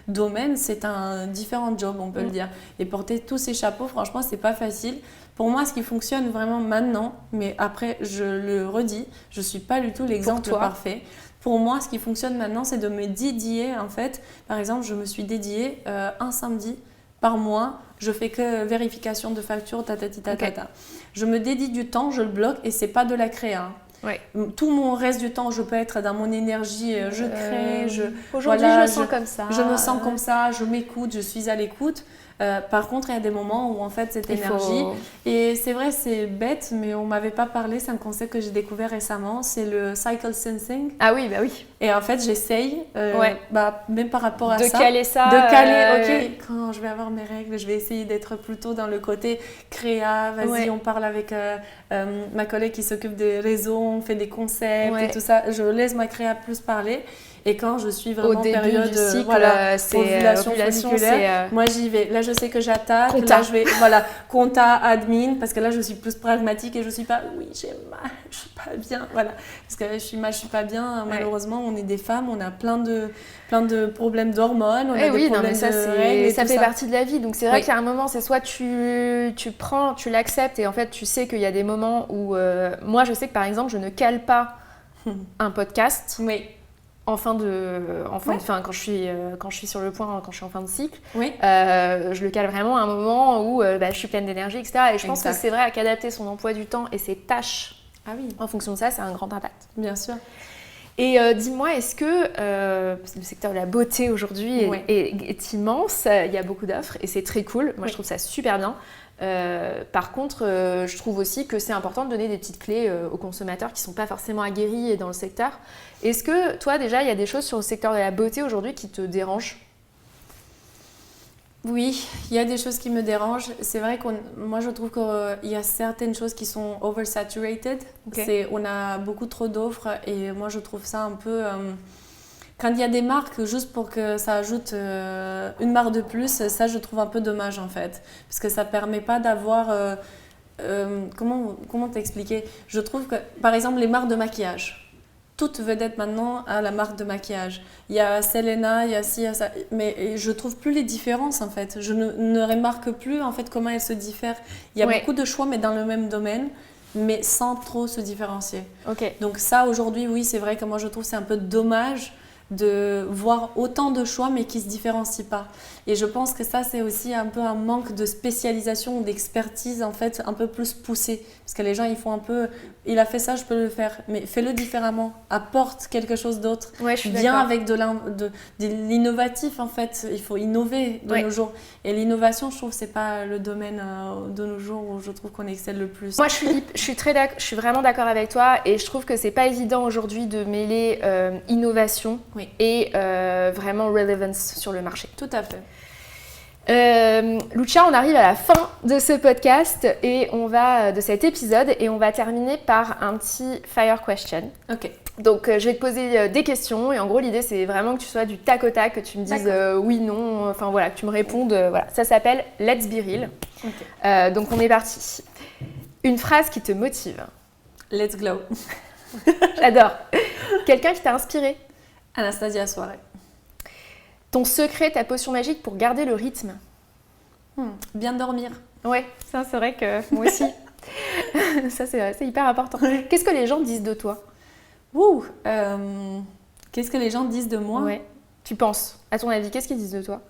domaine, c'est un différent job, on peut le dire. Et porter tous ces chapeaux, franchement, c'est pas facile. Pour moi, ce qui fonctionne vraiment maintenant, mais après, je le redis, je suis pas du tout l'exemple parfait. Pour moi, ce qui fonctionne maintenant, c'est de me dédier, en fait. Par exemple, je me suis dédiée un samedi par mois, je fais que vérification de facture, Je me dédie du temps, je le bloque et c'est pas de la créa. Tout mon reste du temps, je peux être dans mon énergie, je crée, aujourd'hui, je me sens comme ça. Je me sens comme ça, je m'écoute, je suis à l'écoute. Par contre, il y a des moments où en fait cette énergie, et c'est vrai, c'est bête, mais on m'avait pas parlé, c'est un concept que j'ai découvert récemment, c'est le cycle sensing. Ah oui, bah oui. Et en fait, j'essaye, même par rapport à de caler ça. De caler, ok, quand je vais avoir mes règles, je vais essayer d'être plutôt dans le côté créa, vas-y, on parle avec ma collègue qui s'occupe des réseaux, on fait des concepts et tout ça, je laisse ma créa plus parler. Et quand je suis vraiment en période ovulation folliculaire, moi j'y vais. Là, je sais que j'attaque. Compta. Là, je vais, compta, admin, parce que là, je suis plus pragmatique et je suis pas, j'ai mal, je suis pas bien. Voilà. Parce que je suis mal, je suis pas bien. Malheureusement, on est des femmes, on a plein de problèmes d'hormones. On a des problèmes de règles. Ça fait partie de la vie. Donc, c'est vrai qu'il y a un moment, c'est soit tu prends, tu l'acceptes et en fait, tu sais qu'il y a des moments où. Moi, je sais que par exemple, je ne cale pas un podcast. Quand je suis sur le point, quand je suis en fin de cycle, je le cale vraiment à un moment où je suis pleine d'énergie, etc. Et je pense que c'est vrai qu'adapter son emploi du temps et ses tâches en fonction de ça, c'est un grand impact. Bien sûr. Et dis-moi, est-ce que le secteur de la beauté aujourd'hui est immense, il y a beaucoup d'offres et c'est très cool. Moi, je trouve ça super bien. Par contre, je trouve aussi que c'est important de donner des petites clés aux consommateurs qui ne sont pas forcément aguerris dans le secteur. Est-ce que toi, déjà, il y a des choses sur le secteur de la beauté aujourd'hui qui te dérangent ? Oui, il y a des choses qui me dérangent. C'est vrai moi, je trouve qu'il y a certaines choses qui sont oversaturated. On a beaucoup trop d'offres et moi, je trouve ça un peu... Quand il y a des marques, juste pour que ça ajoute une marque de plus, ça, je trouve un peu dommage, en fait. Parce que ça ne permet pas d'avoir comment t'expliquer? Je trouve que, par exemple, les marques de maquillage. Toute vedette maintenant a la marque de maquillage. Il y a Selena, il y a ci, il y a ça. Mais je trouve plus les différences, en fait. Je ne remarque plus, en fait, comment elles se diffèrent. Il y a beaucoup de choix, mais dans le même domaine, mais sans trop se différencier. Ok. Donc ça, aujourd'hui, oui, c'est vrai que moi, je trouve que c'est un peu dommage de voir autant de choix mais qui ne se différencient pas. Et je pense que ça, c'est aussi un peu un manque de spécialisation ou d'expertise en fait un peu plus poussée. Parce que les gens, ils font un peu, il a fait ça, je peux le faire, mais fais-le différemment, apporte quelque chose d'autre. Ouais, je suis Viens d'accord. avec de l'innovatif en fait, il faut innover de nos jours. Et l'innovation, je trouve, c'est pas le domaine de nos jours où je trouve qu'on excelle le plus. Moi, je suis vraiment d'accord avec toi et je trouve que c'est pas évident aujourd'hui de mêler innovation et vraiment relevance sur le marché. Tout à fait. Lucia, on arrive à la fin de ce podcast et de cet épisode et on va terminer par un petit fire question. Ok. Donc je vais te poser des questions et en gros l'idée c'est vraiment que tu sois du tac au tac, que tu me dises oui, non, enfin voilà, que tu me répondes. Voilà. Ça s'appelle Let's Be Real. Okay. Donc on est parti. Une phrase qui te motive. Let's glow. J'adore. Quelqu'un qui t'a inspiré. Anastasia Soirée. Ton secret, ta potion magique pour garder le rythme. Bien dormir. Ouais, ça c'est vrai que moi aussi. Ça c'est hyper important. Qu'est-ce que les gens disent de toi? Qu'est-ce que les gens disent de moi? Ouais. Tu penses, à ton avis, qu'est-ce qu'ils disent de toi?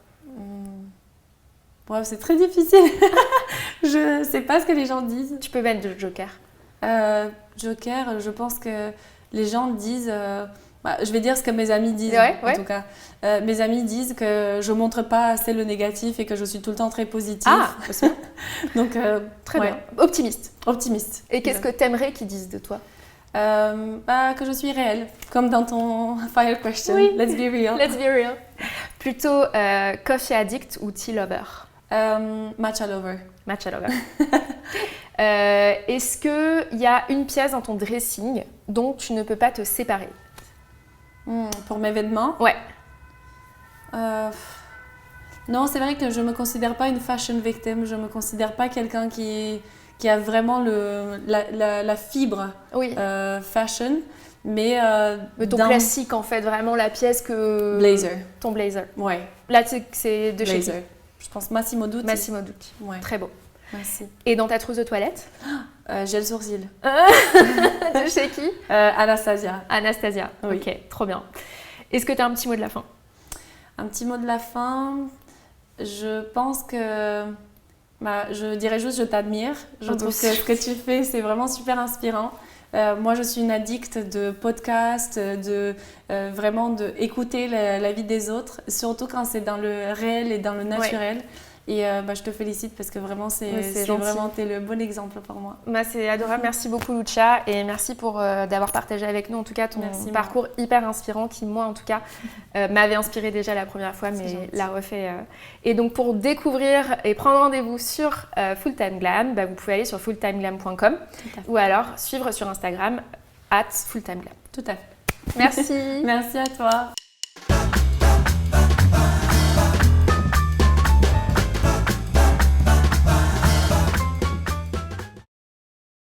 C'est très difficile. Je sais pas ce que les gens disent. Tu peux mettre Joker. Joker, je pense que les gens disent... je vais dire ce que mes amis disent, en tout cas. Mes amis disent que je montre pas assez le négatif et que je suis tout le temps très positive. Ah, aussi. Donc, très bien. Optimiste. Optimiste. Et qu'est-ce que t'aimerais qu'ils disent de toi? Que je suis réelle, comme dans ton fire question. Oui. Let's be real. Let's be real. Plutôt coffee addict ou tea lover? Matcha lover. Matcha lover. Est-ce qu'il y a une pièce dans ton dressing dont tu ne peux pas te séparer? Pour mes vêtements? Ouais. Non, c'est vrai que je ne me considère pas une fashion victim. Je ne me considère pas quelqu'un qui a vraiment la fibre fashion. Mais ton classique, en fait, vraiment la pièce que... Blazer. Ton blazer. Ouais. Là, c'est de Blazer. chez qui? Je pense Massimo Dutti. Massimo Dutti. Ouais. Très beau. Merci. Et dans ta trousse de toilette? Gel sourcil. De chez qui? Anastasia. Anastasia. Oui. Ok, trop bien. Est-ce que tu as un petit mot de la fin? Un petit mot de la fin. Je pense que... je dirais juste je t'admire. Je trouve que ce que tu fais, c'est vraiment super inspirant. Moi, je suis une addict de podcasts, vraiment d'écouter la vie des autres, surtout quand c'est dans le réel et dans le naturel. Ouais. Et je te félicite parce que vraiment, t'es le bon exemple pour moi. C'est adorable. Merci beaucoup, Lucia. Et merci d'avoir partagé avec nous, en tout cas, ton parcours hyper inspirant qui, moi, en tout cas, m'avait inspiré déjà la première fois, mais l'a refait. Et donc, pour découvrir et prendre rendez-vous sur Full Time Glam, vous pouvez aller sur fulltimeglam.com ou alors suivre sur Instagram @fulltimeglam. Tout à fait. Merci. Merci à toi.